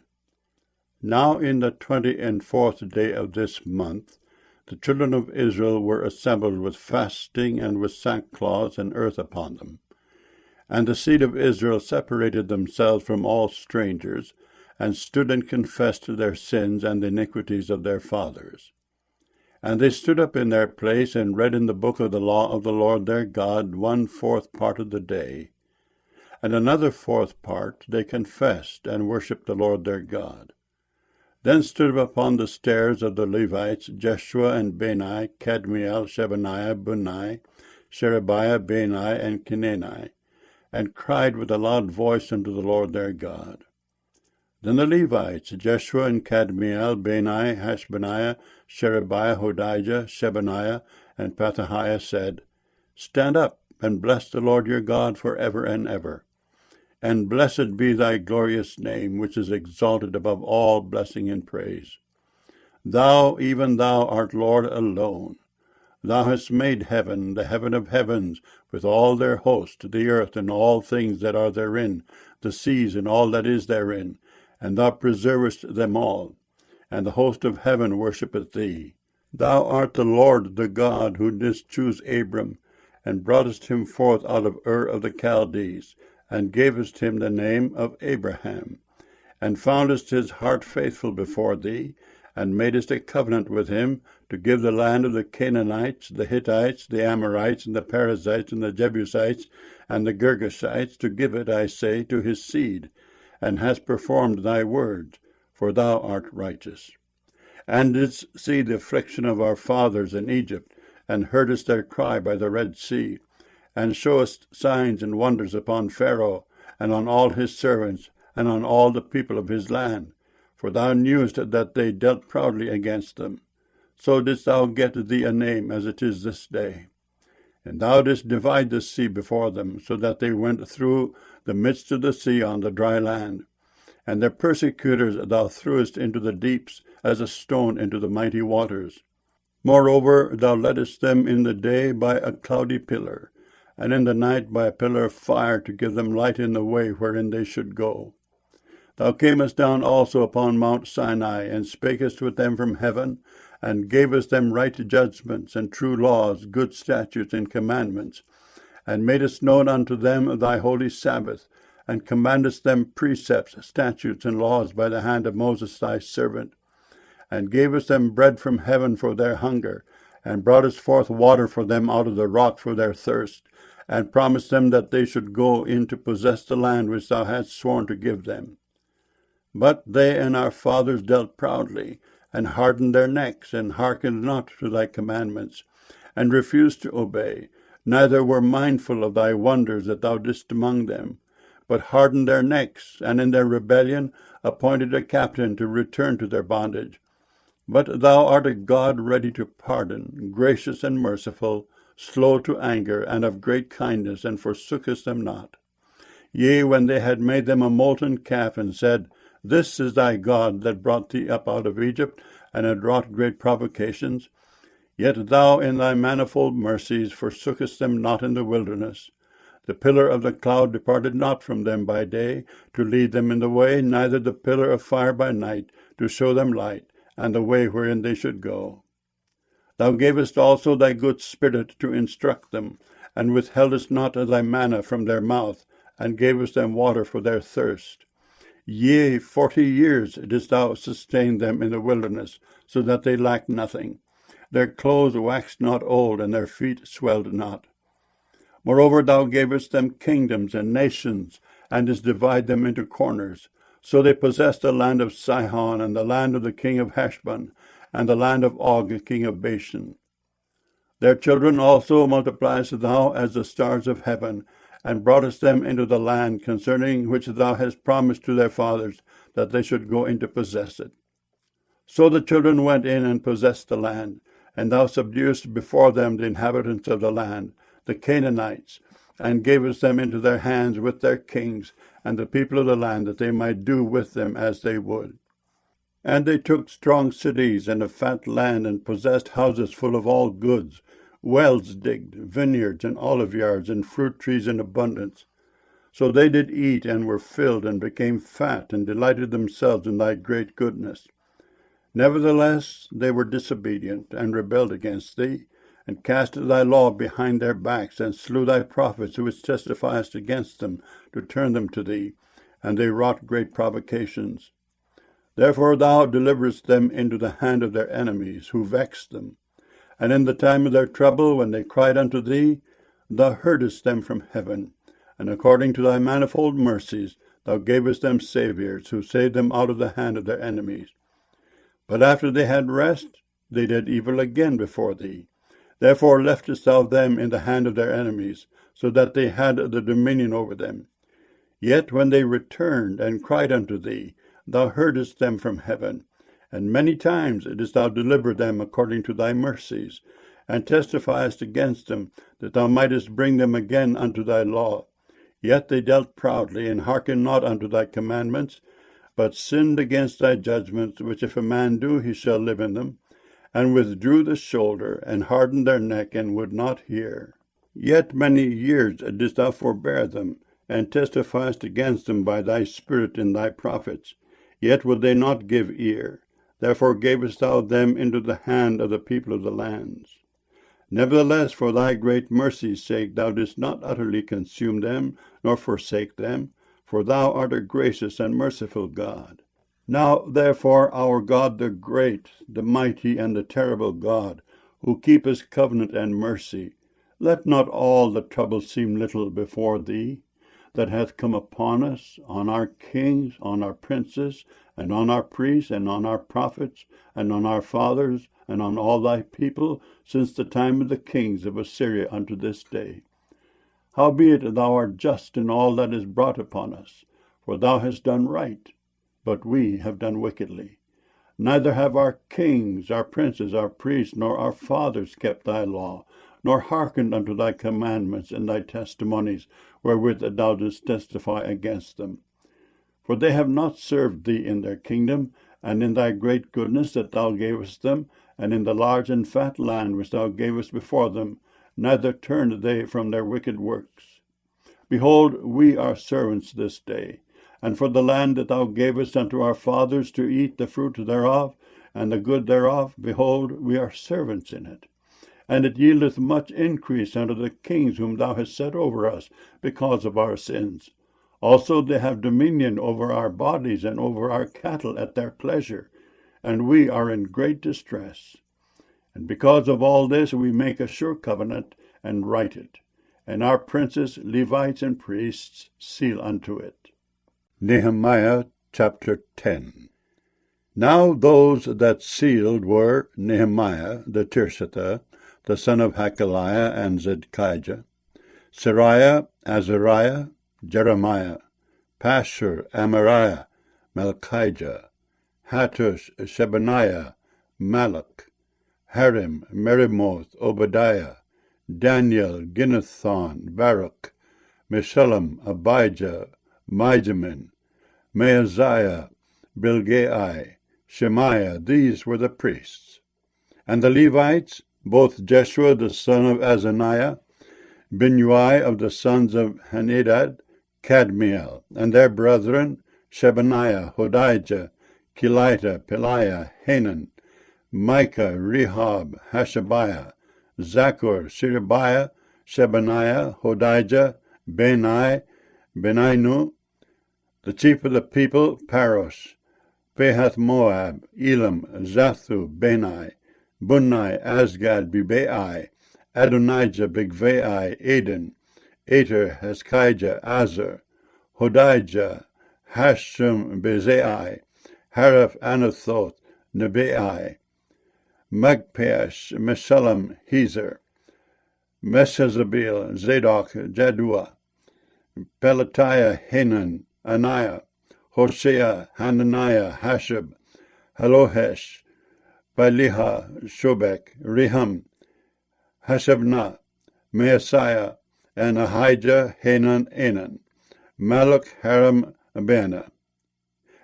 A: Now in the 24th day of this month, the children of Israel were assembled with fasting and with sackcloth and earth upon them. And the seed of Israel separated themselves from all strangers, and stood and confessed their sins and the iniquities of their fathers. And they stood up in their place, and read in the book of the law of the Lord their God 1/4 part of the day. And another 4th part they confessed, and worshipped the Lord their God. Then stood upon the stairs of the Levites Jeshua and Bani, Kadmiel, Shebaniah, Bunai, Sherebiah, Bani, and Kenani, and cried with a loud voice unto the Lord their God. Then the Levites, Jeshua and Kadmiel, Bani, Hashbaniah, Sherebiah, Hodijah, Shebaniah, and Pethahiah said, Stand up, and bless the Lord your God for ever and ever. And blessed be thy glorious name, which is exalted above all blessing and praise. Thou, even thou, art Lord alone. Thou hast made heaven, the heaven of heavens, with all their host, the earth and all things that are therein, the seas and all that is therein, and thou preservest them all. And the host of heaven worshippeth thee. Thou art the Lord, the God, who didst choose Abram, and broughtest him forth out of Ur of the Chaldees, and gavest him the name of Abraham, and foundest his heart faithful before thee, and madest a covenant with him to give the land of the Canaanites, the Hittites, the Amorites, and the Perizzites, and the Jebusites, and the Girgashites, to give it, I say, to his seed, and hast performed thy word, for thou art righteous. And didst see the affliction of our fathers in Egypt, and heardest their cry by the Red Sea, and showest signs and wonders upon Pharaoh, and on all his servants, and on all the people of his land. For thou knewest that they dealt proudly against them. So didst thou get thee a name, as it is this day. And thou didst divide the sea before them, so that they went through the midst of the sea on the dry land. And their persecutors thou threwest into the deeps, as a stone into the mighty waters. Moreover, thou leddest them in the day by a cloudy pillar, and in the night by a pillar of fire, to give them light in the way wherein they should go. Thou camest down also upon Mount Sinai, and spakest with them from heaven, and gavest them right judgments, and true laws, good statutes, and commandments, and madest known unto them thy holy Sabbath, and commandest them precepts, statutes, and laws by the hand of Moses thy servant, and gavest them bread from heaven for their hunger, and broughtest forth water for them out of the rock for their thirst, and promised them that they should go in to possess the land which thou hadst sworn to give them. But they and our fathers dealt proudly, and hardened their necks, and hearkened not to thy commandments, and refused to obey, neither were mindful of thy wonders that thou didst among them, but hardened their necks, and in their rebellion appointed a captain to return to their bondage. But thou art a God ready to pardon, gracious and merciful, slow to anger, and of great kindness, and forsookest them not. Yea, when they had made them a molten calf, and said, This is thy God that brought thee up out of Egypt, and had wrought great provocations, yet thou in thy manifold mercies forsookest them not in the wilderness. The pillar of the cloud departed not from them by day, to lead them in the way, neither the pillar of fire by night, to show them light, and the way wherein they should go. Thou gavest also thy good Spirit to instruct them, and withheldest not thy manna from their mouth, and gavest them water for their thirst. Yea, 40 years didst thou sustain them in the wilderness, so that they lacked nothing. Their clothes waxed not old, and their feet swelled not. Moreover, thou gavest them kingdoms and nations, and didst divide them into corners. So they possessed the land of Sihon, and the land of the king of Heshbon, and the land of Og, the king of Bashan. Their children also multipliedst thou as the stars of heaven, and broughtest them into the land concerning which thou hast promised to their fathers, that they should go in to possess it. So the children went in and possessed the land, and thou subduedst before them the inhabitants of the land, the Canaanites, and gavest them into their hands with their kings, and the people of the land, that they might do with them as they would. And they took strong cities and a fat land, and possessed houses full of all goods, wells digged, vineyards, and olive yards, and fruit trees in abundance. So they did eat, and were filled, and became fat, and delighted themselves in thy great goodness. Nevertheless they were disobedient, and rebelled against thee, and cast thy law behind their backs, and slew thy prophets which testifiest against them, to turn them to thee, and they wrought great provocations. Therefore thou deliveredst them into the hand of their enemies, who vexed them. And in the time of their trouble, when they cried unto thee, thou heardest them from heaven, and according to thy manifold mercies thou gavest them saviours, who saved them out of the hand of their enemies. But after they had rest, they did evil again before thee. Therefore leftest thou them in the hand of their enemies, so that they had the dominion over them. Yet when they returned and cried unto thee, thou heardest them from heaven, and many times didst thou deliver them according to thy mercies, and testifiest against them, that thou mightest bring them again unto thy law. Yet they dealt proudly, and hearkened not unto thy commandments, but sinned against thy judgments, which if a man do, he shall live in them, and withdrew the shoulder, and hardened their neck, and would not hear. Yet many years didst thou forbear them, and testifiest against them by thy Spirit in thy prophets. Yet would they not give ear. Therefore gavest thou them into the hand of the people of the lands. Nevertheless, for thy great mercy's sake, thou didst not utterly consume them, nor forsake them, for thou art a gracious and merciful God. Now, therefore, our God, the great, the mighty, and the terrible God, who keepest covenant and mercy, let not all the trouble seem little before thee, that hath come upon us, on our kings, on our princes, and on our priests, and on our prophets, and on our fathers, and on all thy people, since the time of the kings of Assyria unto this day. Howbeit thou art just in all that is brought upon us, for thou hast done right, but we have done wickedly. Neither have our kings, our princes, our priests, nor our fathers kept thy law, nor hearkened unto thy commandments and thy testimonies, wherewith thou didst testify against them. For they have not served thee in their kingdom, and in thy great goodness that thou gavest them, and in the large and fat land which thou gavest before them, neither turned they from their wicked works. Behold, we are servants this day, and for the land that thou gavest unto our fathers to eat the fruit thereof, and the good thereof, behold, we are servants in it. And it yieldeth much increase unto the kings whom thou hast set over us, because of our sins. Also they have dominion over our bodies and over our cattle at their pleasure, and we are in great distress. And because of all this we make a sure covenant, and write it, and our princes, Levites, and priests seal unto it. Nehemiah chapter 10. Now those that sealed were Nehemiah the Tirshatha, the son of Hakaliah, and Zedekiah, Seraiah, Azariah, Jeremiah, Pashur, Amariah, Malchijah, Hattush, Shebaniah, Malach, Harim, Merimoth, Obadiah, Daniel, Ginnethon, Baruch, Meshullam, Abijah, Mijamin, Maaziah, Bilgai, Shemaiah. These were the priests. And the Levites, both Jeshua the son of Azaniah, Binnui of the sons of Henadad, Kadmiel, and their brethren, Shebaniah, Hodijah, Kelita, Peliah, Hanan, Micah, Rehob, Hashabiah, Zaccur, Sherebiah, Shebaniah, Hodijah, Beninu, the chief of the people, Parosh, Pahath Moab, Elam, Zathu, Beni, Bunni, Asgad, Bibai, Adonijah, Bigvai, Eden, Ater, Heskijah, Azar, Hodijah, Hashum, Bezai, Haraph, Anathoth, Nebai, Magpeash, Meshullam, Hezer, Meshazabil, Zadok, Jadua, Pelatiah, Hanan, Anaiah, Hosea, Hananiah, Hashab, Halohesh, Baliha, Shobek, Rehum, Hashabnah, Maaseiah, and Ahijah, Hanan, Anan, Malach, Haram, Abana.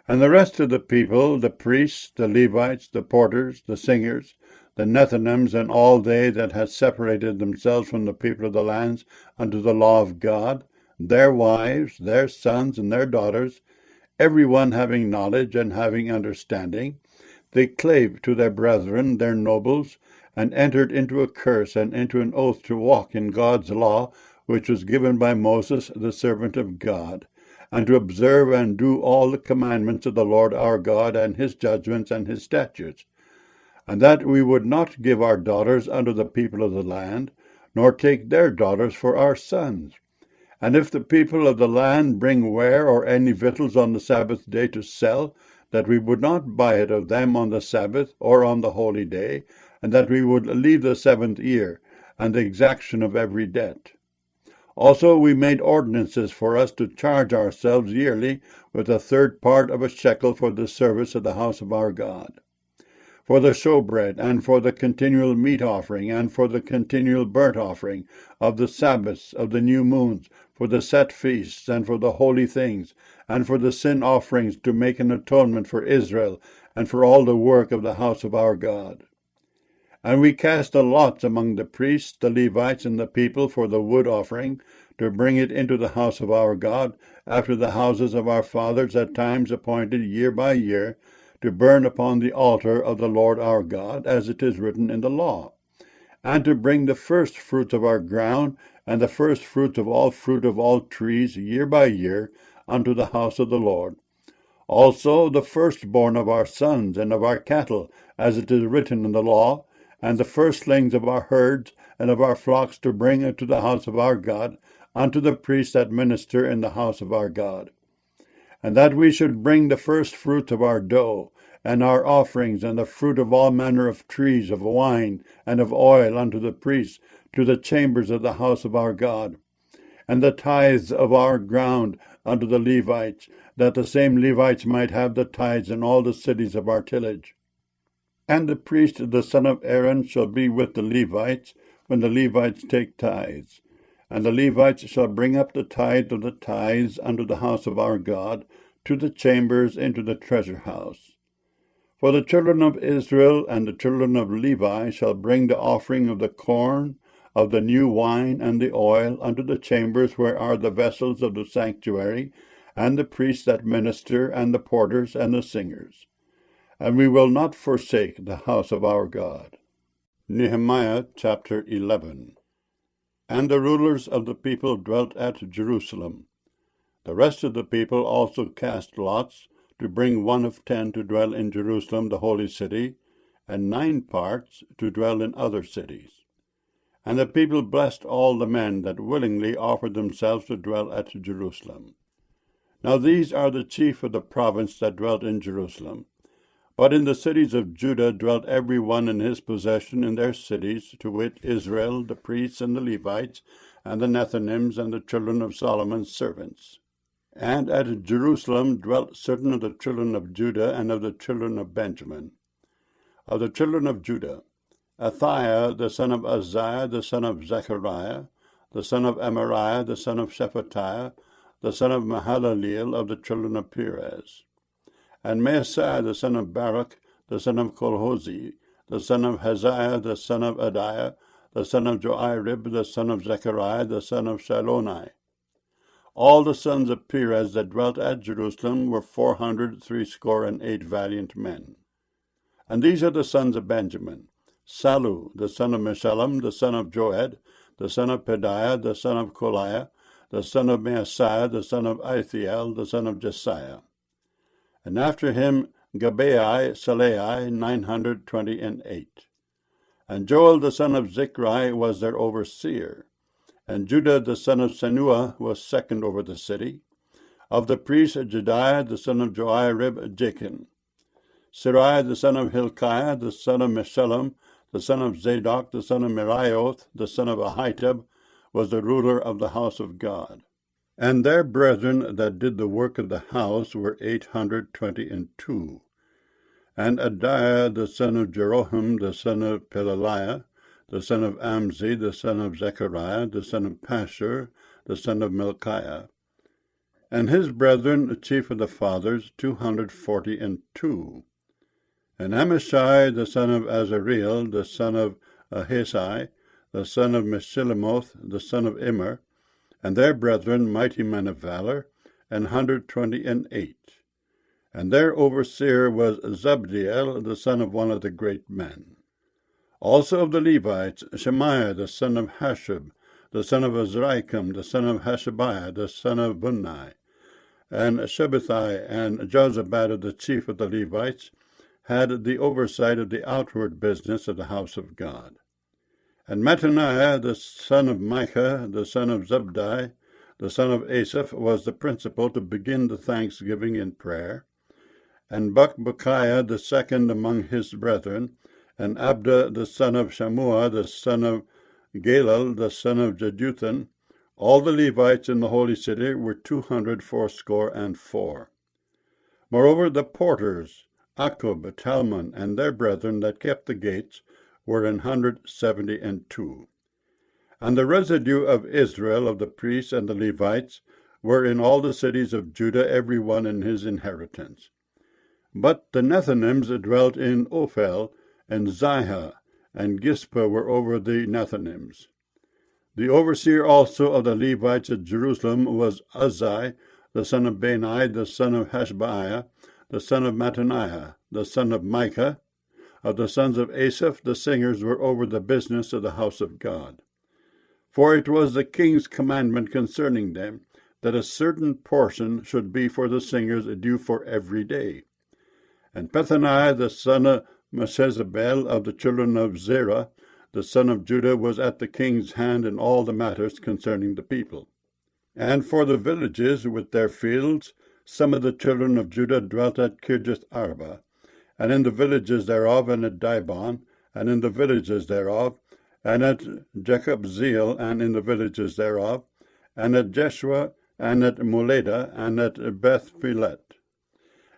A: And the rest of the people, the priests, the Levites, the porters, the singers, the Nethinims, and all they that had separated themselves from the people of the lands unto the law of God, their wives, their sons, and their daughters, every one having knowledge and having understanding, they clave to their brethren, their nobles, and entered into a curse and into an oath to walk in God's law, which was given by Moses, the servant of God, and to observe and do all the commandments of the Lord our God, and his judgments and his statutes, and that we would not give our daughters unto the people of the land, nor take their daughters for our sons. And if the people of the land bring ware or any victuals on the Sabbath day to sell, that we would not buy it of them on the Sabbath or on the holy day, and that we would leave the 7th year, and the exaction of every debt. Also we made ordinances for us to charge ourselves yearly with a 3rd part of a shekel for the service of the house of our God, for the showbread, and for the continual meat offering, and for the continual burnt offering of the Sabbaths, of the new moons, for the set feasts, and for the holy things, and for the sin offerings, to make an atonement for Israel, and for all the work of the house of our God. And we cast the lots among the priests, the Levites, and the people for the wood offering, to bring it into the house of our God, after the houses of our fathers at times appointed year by year, to burn upon the altar of the Lord our God, as it is written in the law, and to bring the first fruits of our ground, and the first fruits of all fruit of all trees, year by year, unto the house of the Lord. Also the firstborn of our sons and of our cattle, as it is written in the law, and the firstlings of our herds and of our flocks, to bring into the house of our God, unto the priests that minister in the house of our God. And that we should bring the first fruits of our dough, and our offerings, and the fruit of all manner of trees, of wine, and of oil unto the priests, to the chambers of the house of our God. And the tithes of our ground unto the Levites, that the same Levites might have the tithes in all the cities of our tillage. And the priest, the son of Aaron, shall be with the Levites, when the Levites take tithes. And the Levites shall bring up the tithe of the tithes unto the house of our God, to the chambers into the treasure house. For the children of Israel and the children of Levi shall bring the offering of the corn, of the new wine, and the oil, unto the chambers where are the vessels of the sanctuary, and the priests that minister, and the porters, and the singers. And we will not forsake the house of our God. Nehemiah chapter 11. And the rulers of the people dwelt at Jerusalem. The rest of the people also cast lots, to bring 1 of 10 to dwell in Jerusalem the holy city, and 9 parts to dwell in other cities. And the people blessed all the men that willingly offered themselves to dwell at Jerusalem. Now these are the chief of the province that dwelt in Jerusalem. But in the cities of Judah dwelt every one in his possession in their cities, to wit, Israel, the priests and the Levites, and the Nethinims, and the children of Solomon's servants. And at Jerusalem dwelt certain of the children of Judah and of the children of Benjamin. Of the children of Judah, Athiah the son of Uzziah, the son of Zechariah, the son of Amariah, the son of Shephatiah, the son of Mahalaleel of the children of Perez. And Maaseiah the son of Baruch, the son of Kolhozi, the son of Haziah, the son of Adiah, the son of Joarib, the son of Zechariah, the son of Shallonai. All the sons of Perez that dwelt at Jerusalem were 468 valiant men. And these are the sons of Benjamin: Sallu, the son of Meshullam, the son of Joed, the son of Pedaiah, the son of Koliah, the son of Maaseiah, the son of Ithiel, the son of Jesiah. And after him Gabai, Salai, 928. And Joel the son of Zichri was their overseer. And Judah the son of Senua was second over the city. Of the priests Jediah the son of Joarib, Jachin. Siriah the son of Hilkiah, the son of Meshullam, the son of Zadok, the son of Merioth, the son of Ahitub, was the ruler of the house of God. And their brethren that did the work of the house were 822. And Adiah the son of Jeroham, the son of Pelaliah, the son of Amzi, the son of Zechariah, the son of Pashur, the son of Melchiah. And his brethren, the chief of the fathers, 242. And Amashai the son of Azareel, the son of Ahesai, the son of Meshillemoth, the son of Immer, and their brethren, mighty men of valor, 128. And their overseer was Zabdiel, the son of one of the great men. Also of the Levites, Shemaiah, the son of Hashub, the son of Azrikam, the son of Hashabiah, the son of Bunni, and Shabbathai and Jozabad, the chief of the Levites, had the oversight of the outward business of the house of God. And Mattaniah, the son of Micah, the son of Zabdi, the son of Asaph, was the principal to begin the thanksgiving in prayer. And Bakbukiah, the second among his brethren, and Abda, the son of Shammua, the son of Galal, the son of Jeduthun, all the Levites in the holy city were 284. Moreover, the porters, Akub, Talmon, and their brethren that kept the gates, were 172. And the residue of Israel, of the priests and the Levites, were in all the cities of Judah, every one in his inheritance. But the Nethinims dwelt in Ophel, and Zihah, and Gispa were over the Nethinims. The overseer also of the Levites at Jerusalem was Uzzi, the son of Bani, the son of Hashabiah, the son of Mattaniah, the son of Micah. Of the sons of Asaph, the singers were over the business of the house of God. For it was the king's commandment concerning them, that a certain portion should be for the singers due for every day. And Pethaniah, the son of Meshezabel, of the children of Zerah, the son of Judah, was at the king's hand in all the matters concerning the people. And for the villages with their fields, some of the children of Judah dwelt at Kirjath Arba, and in the villages thereof, and at Dibon, and in the villages thereof, and at Jekabzeel, and in the villages thereof, and at Jeshua, and at Moleda, and at Beth-Pelet,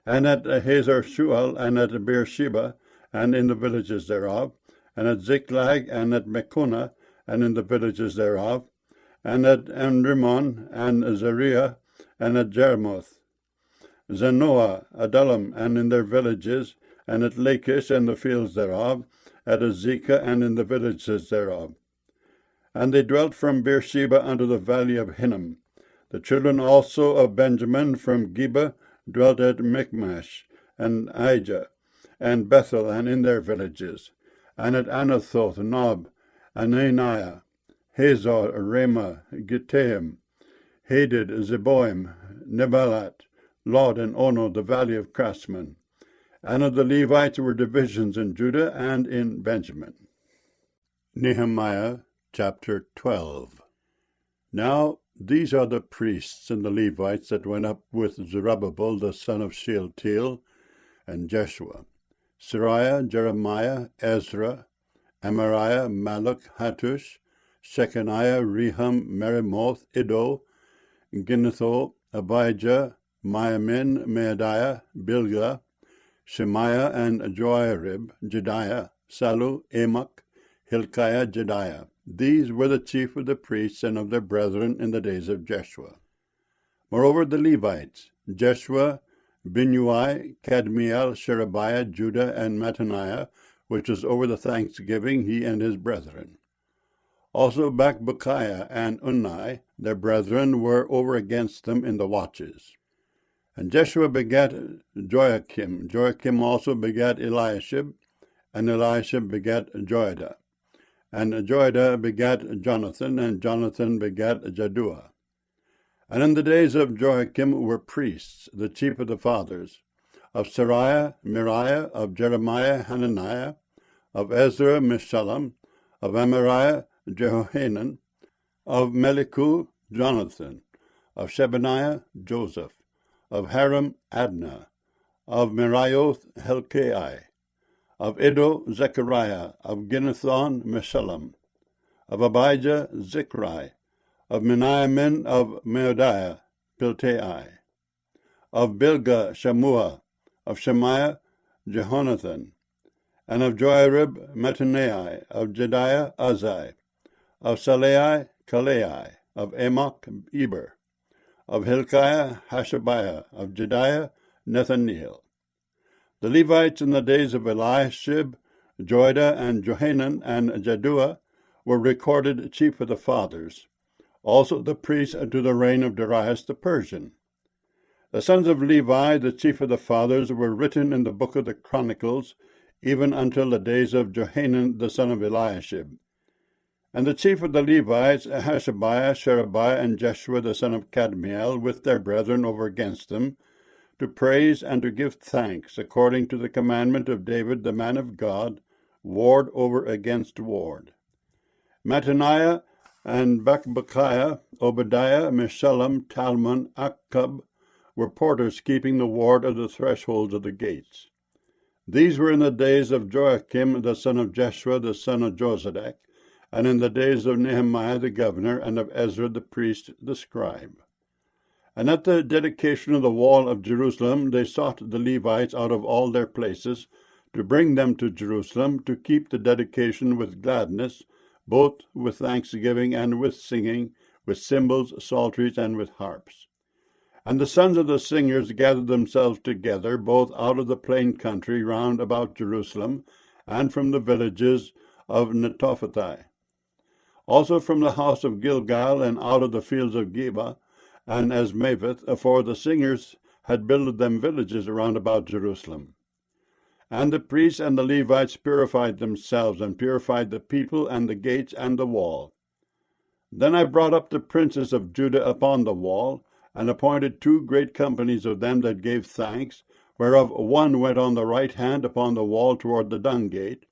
A: and at Hazar Shual, and at Beersheba, and in the villages thereof, and at Ziklag, and at Mekona, and in the villages thereof, and at Enrimmon, and Zariah, and at Jeremoth, Zanoah, Adullam, and in their villages, and at Lachish, and the fields thereof, at Azekah, and in the villages thereof. And they dwelt from Beersheba unto the valley of Hinnom. The children also of Benjamin from Geba dwelt at Michmash, and Aijah, and Bethel, and in their villages, and at Anathoth, Nob, Ananiah, Hazor, Ramah, Gittaim, Hadid, Zeboim, Nebalat, Lod, and Ono, the valley of craftsmen. And of the Levites were divisions in Judah and in Benjamin. Nehemiah chapter 12. Now these are the priests and the Levites that went up with Zerubbabel the son of Shealtiel, and Jeshua: Sariah, Jeremiah, Ezra, Amariah, Malach, Hattush, Shechaniah, Rehum, Merimoth, Iddo, Ginnetho, Abijah, Miamin, Maadiah, Bilgah, Shemaiah, and Joarib, Jediah, Sallu, Amok, Hilkiah, Jediah. These were the chief of the priests and of their brethren in the days of Jeshua. Moreover, the Levites, Jeshua, Binnui, Kadmiel, Sherebiah, Judah, and Mattaniah, which was over the thanksgiving, he and his brethren. Also Bakbukiah and Unni, their brethren, were over against them in the watches. And Jeshua begat Joachim. Joachim also begat Eliashib, and Eliashib begat Joiada. And Joiada begat Jonathan, and Jonathan begat Jaddua. And in the days of Joachim were priests, the chief of the fathers, of Sariah, Miriah, of Jeremiah, Hananiah, of Ezra, Meshullam, of Amariah, Jehohanan, of Melichu, Jonathan, of Shebaniah, Joseph, of Haram, Adnah, of Meraioth, Helkai, of Iddo, Zechariah, of Ginnethon, Meshullam, of Abijah, Zichri, of Meniamin, of Meodiah, Piltai, of Bilgah, Shammua, of Shemaiah, Jehonathan, and of Joarib, Mattaniah, of Jediah, Uzai, of Salai, Kalai, of Amok, Eber, of Hilkiah, Hashabiah, of Jediah, Nethaneel. The Levites in the days of Eliashib, Joiada, and Johanan, and Jaddua were recorded chief of the fathers, also the priests unto the reign of Darius the Persian. The sons of Levi, the chief of the fathers, were written in the book of the Chronicles, even until the days of Johanan the son of Eliashib. And the chief of the Levites, Hashabiah, Sherebiah, and Jeshua the son of Kadmiel, with their brethren over against them, to praise and to give thanks, according to the commandment of David the man of God, ward over against ward. Mattaniah and Bakbukiah, Obadiah, Meshullam, Talmon, Akkub, were porters keeping the ward of the thresholds of the gates. These were in the days of Joachim the son of Jeshua the son of Jozadak, and in the days of Nehemiah the governor, and of Ezra the priest the scribe. And at the dedication of the wall of Jerusalem they sought the Levites out of all their places, to bring them to Jerusalem, to keep the dedication with gladness, both with thanksgiving and with singing, with cymbals, psalteries, and with harps. And the sons of the singers gathered themselves together, both out of the plain country round about Jerusalem, and from the villages of Netophathi. Also from the house of Gilgal, and out of the fields of Geba, and Asmaveth, for the singers had builded them villages round about Jerusalem. And the priests and the Levites purified themselves, and purified the people, and the gates, and the wall. Then I brought up the princes of Judah upon the wall, and appointed 2 great companies of them that gave thanks, whereof one went on the right hand upon the wall toward the dung gate,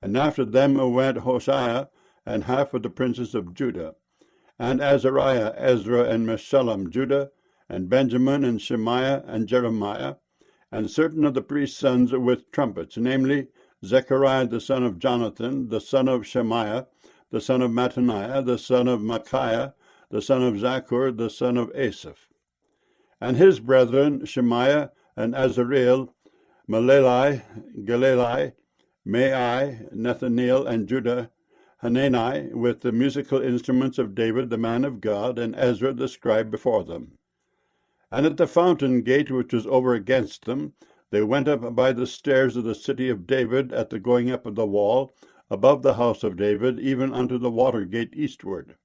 A: and after them went Hoshea, and half of the princes of Judah, and Azariah, Ezra, and Meshullam, Judah, and Benjamin, and Shemaiah, and Jeremiah, and certain of the priest's sons with trumpets, namely Zechariah the son of Jonathan, the son of Shemaiah, the son of Mattaniah, the son of Micaiah, the son of Zachur, the son of Asaph. And his brethren, Shemaiah, and Azareel, Maleli, Galali, Mai, Nethaneel, and Judah, Hanani, with the musical instruments of David the man of God, and Ezra the scribe before them. And at the fountain gate which was over against them, they went up by the stairs of the city of David at the going up of the wall, above the house of David, even unto the water gate eastward.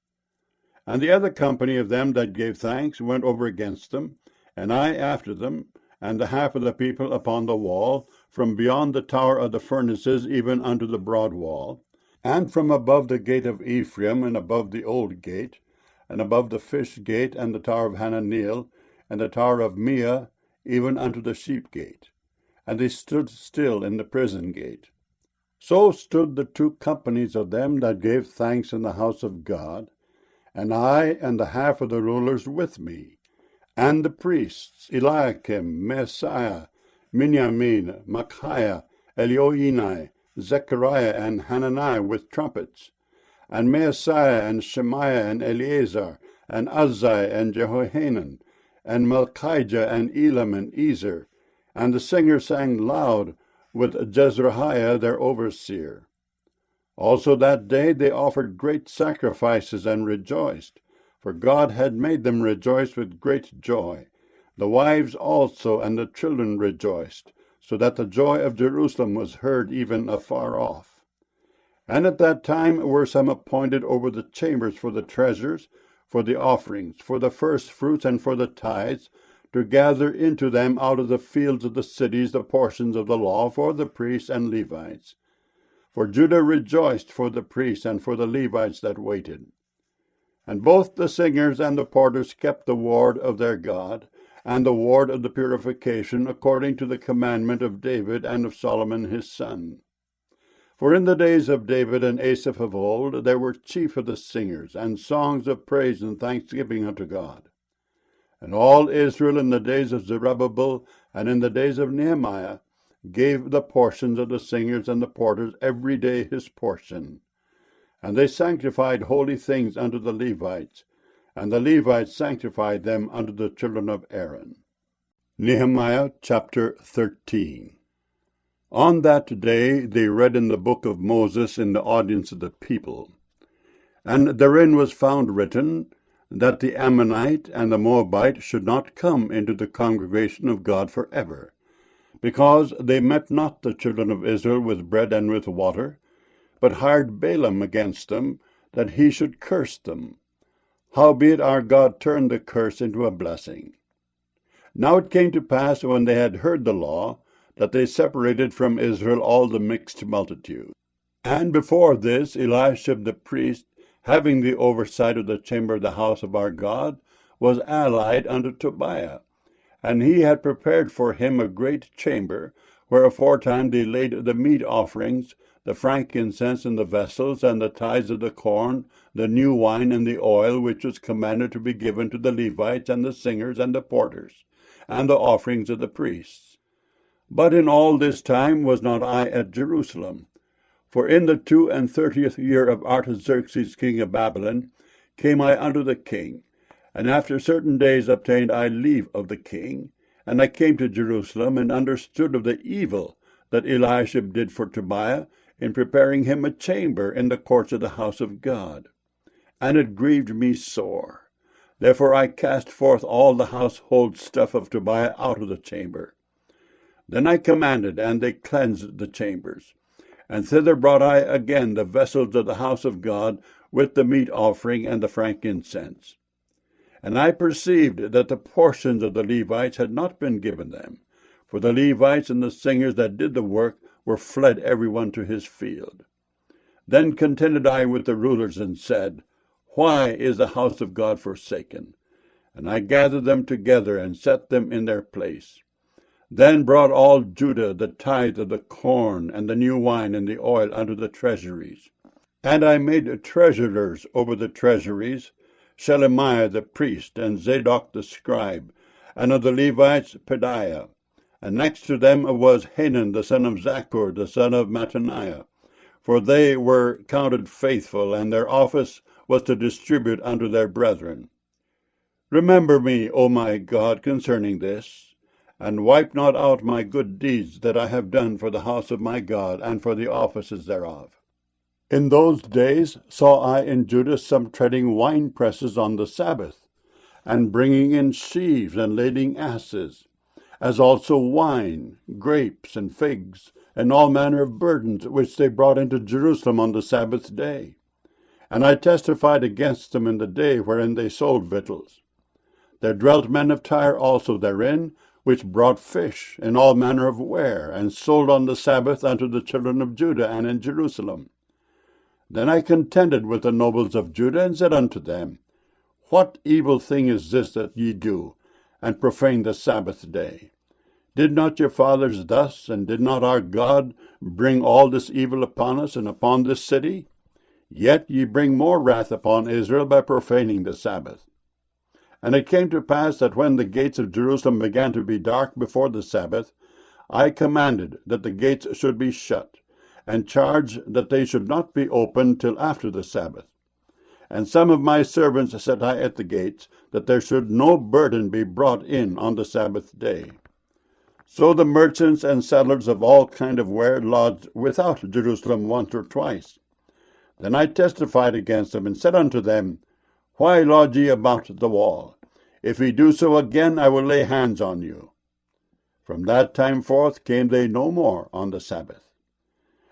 A: And the other company of them that gave thanks went over against them, and I after them, and the half of the people upon the wall, from beyond the tower of the furnaces even unto the broad wall, and from above the gate of Ephraim, and above the old gate, and above the fish gate, and the tower of Hananeel, and the tower of Meah, even unto the sheep gate. And they stood still in the prison gate. So stood the 2 companies of them that gave thanks in the house of God, and I and the half of the rulers with me, and the priests, Eliakim, Messiah, Miniamin, Micaiah, Elioenai, Zechariah, and Hanani with trumpets, and Maaseiah, and Shemaiah, and Eleazar, and Uzai, and Jehohanan, and Malchijah, and Elam, and Ezer, and the singers sang loud with Jezrahiah their overseer. Also that day they offered great sacrifices and rejoiced, for God had made them rejoice with great joy. The wives also and the children rejoiced, so that the joy of Jerusalem was heard even afar off. And at that time were some appointed over the chambers for the treasures, for the offerings, for the first fruits, and for the tithes, to gather into them out of the fields of the cities the portions of the law for the priests and Levites. For Judah rejoiced for the priests and for the Levites that waited. And both the singers and the porters kept the ward of their God, and the ward of the purification, according to the commandment of David and of Solomon his son. For in the days of David and Asaph of old there were chief of the singers, and songs of praise and thanksgiving unto God. And all Israel in the days of Zerubbabel and in the days of Nehemiah gave the portions of the singers and the porters every day his portion. And they sanctified holy things unto the Levites, and the Levites sanctified them unto the children of Aaron. Nehemiah chapter 13. On that day they read in the book of Moses in the audience of the people. And therein was found written, that the Ammonite and the Moabite should not come into the congregation of God forever, because they met not the children of Israel with bread and with water, but hired Balaam against them, that he should curse them. Howbeit our God turned the curse into a blessing. Now it came to pass, when they had heard the law, that they separated from Israel all the mixed multitude. And before this Eliashib the priest, having the oversight of the chamber of the house of our God, was allied unto Tobiah. And he had prepared for him a great chamber, where aforetime they laid the meat offerings, the frankincense in the vessels, and the tithes of the corn, the new wine, and the oil, which was commanded to be given to the Levites, and the singers, and the porters, and the offerings of the priests. But in all this time was not I at Jerusalem. For in the 32 year of Artaxerxes king of Babylon came I unto the king, and after certain days obtained I leave of the king, and I came to Jerusalem, and understood of the evil that Eliashib did for Tobiah, in preparing him a chamber in the courts of the house of God. And it grieved me sore. Therefore I cast forth all the household stuff of Tobiah out of the chamber. Then I commanded, and they cleansed the chambers. And thither brought I again the vessels of the house of God, with the meat offering and the frankincense. And I perceived that the portions of the Levites had not been given them, for the Levites and the singers that did the work were fled every one to his field. Then contended I with the rulers, and said, Why is the house of God forsaken? And I gathered them together, and set them in their place. Then brought all Judah the tithe of the corn, and the new wine, and the oil unto the treasuries. And I made treasurers over the treasuries, Shelemiah the priest, and Zadok the scribe, and of the Levites Pedaiah. And next to them was Hanan the son of Zaccur, the son of Mattaniah. For they were counted faithful, and their office was to distribute unto their brethren. Remember me, O my God, concerning this, and wipe not out my good deeds that I have done for the house of my God, and for the offices thereof. In those days saw I in Judah some treading winepresses on the Sabbath, and bringing in sheaves, and lading asses, as also wine, grapes, and figs, and all manner of burdens, which they brought into Jerusalem on the Sabbath day. And I testified against them in the day wherein they sold victuals. There dwelt men of Tyre also therein, which brought fish, and all manner of ware, and sold on the Sabbath unto the children of Judah, and in Jerusalem. Then I contended with the nobles of Judah, and said unto them, What evil thing is this that ye do, and profane the Sabbath day? Did not your fathers thus, and did not our God bring all this evil upon us and upon this city? Yet ye bring more wrath upon Israel by profaning the Sabbath. And it came to pass that when the gates of Jerusalem began to be dark before the Sabbath, I commanded that the gates should be shut, and charged that they should not be opened till after the Sabbath. And some of my servants set I at the gates, that there should no burden be brought in on the Sabbath day. So the merchants and settlers of all kind of ware lodged without Jerusalem once or twice. Then I testified against them, and said unto them, Why lodge ye about the wall? If ye do so again, I will lay hands on you. From that time forth came they no more on the Sabbath.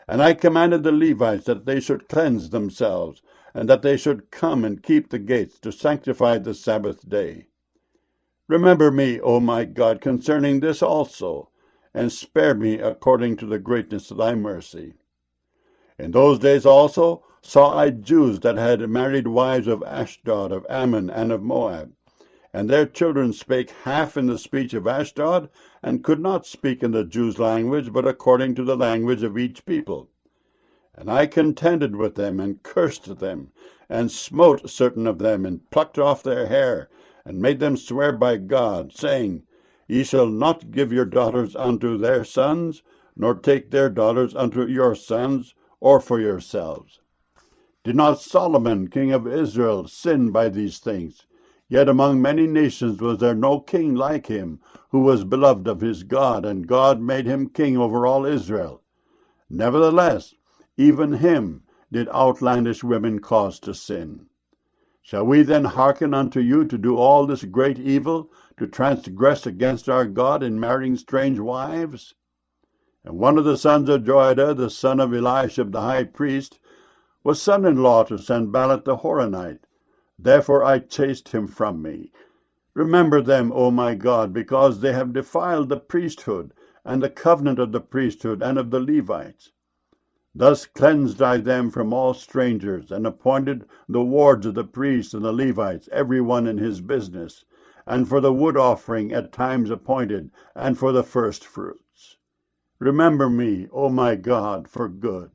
A: And I commanded the Levites that they should cleanse themselves, and that they should come and keep the gates, to sanctify the Sabbath day. Remember me, O my God, concerning this also, and spare me according to the greatness of thy mercy. In those days also saw I Jews that had married wives of Ashdod, of Ammon, and of Moab. And their children spake half in the speech of Ashdod, and could not speak in the Jews' language, but according to the language of each people. And I contended with them, and cursed them, and smote certain of them, and plucked off their hair, and made them swear by God, saying, Ye shall not give your daughters unto their sons, nor take their daughters unto your sons, or for yourselves. Did not Solomon, king of Israel, sin by these things? Yet among many nations was there no king like him, who was beloved of his God, and God made him king over all Israel. Nevertheless, even him did outlandish women cause to sin. Shall we then hearken unto you to do all this great evil, to transgress against our God in marrying strange wives? And one of the sons of Joiada, the son of Eliashib the high priest, was son-in-law to Sanballat the Horonite. Therefore I chased him from me. Remember them, O my God, because they have defiled the priesthood, and the covenant of the priesthood and of the Levites. Thus cleansed I them from all strangers, and appointed the wards of the priests and the Levites, every one in his business, and for the wood offering at times appointed, and for the first fruits. Remember me, O my God, for good,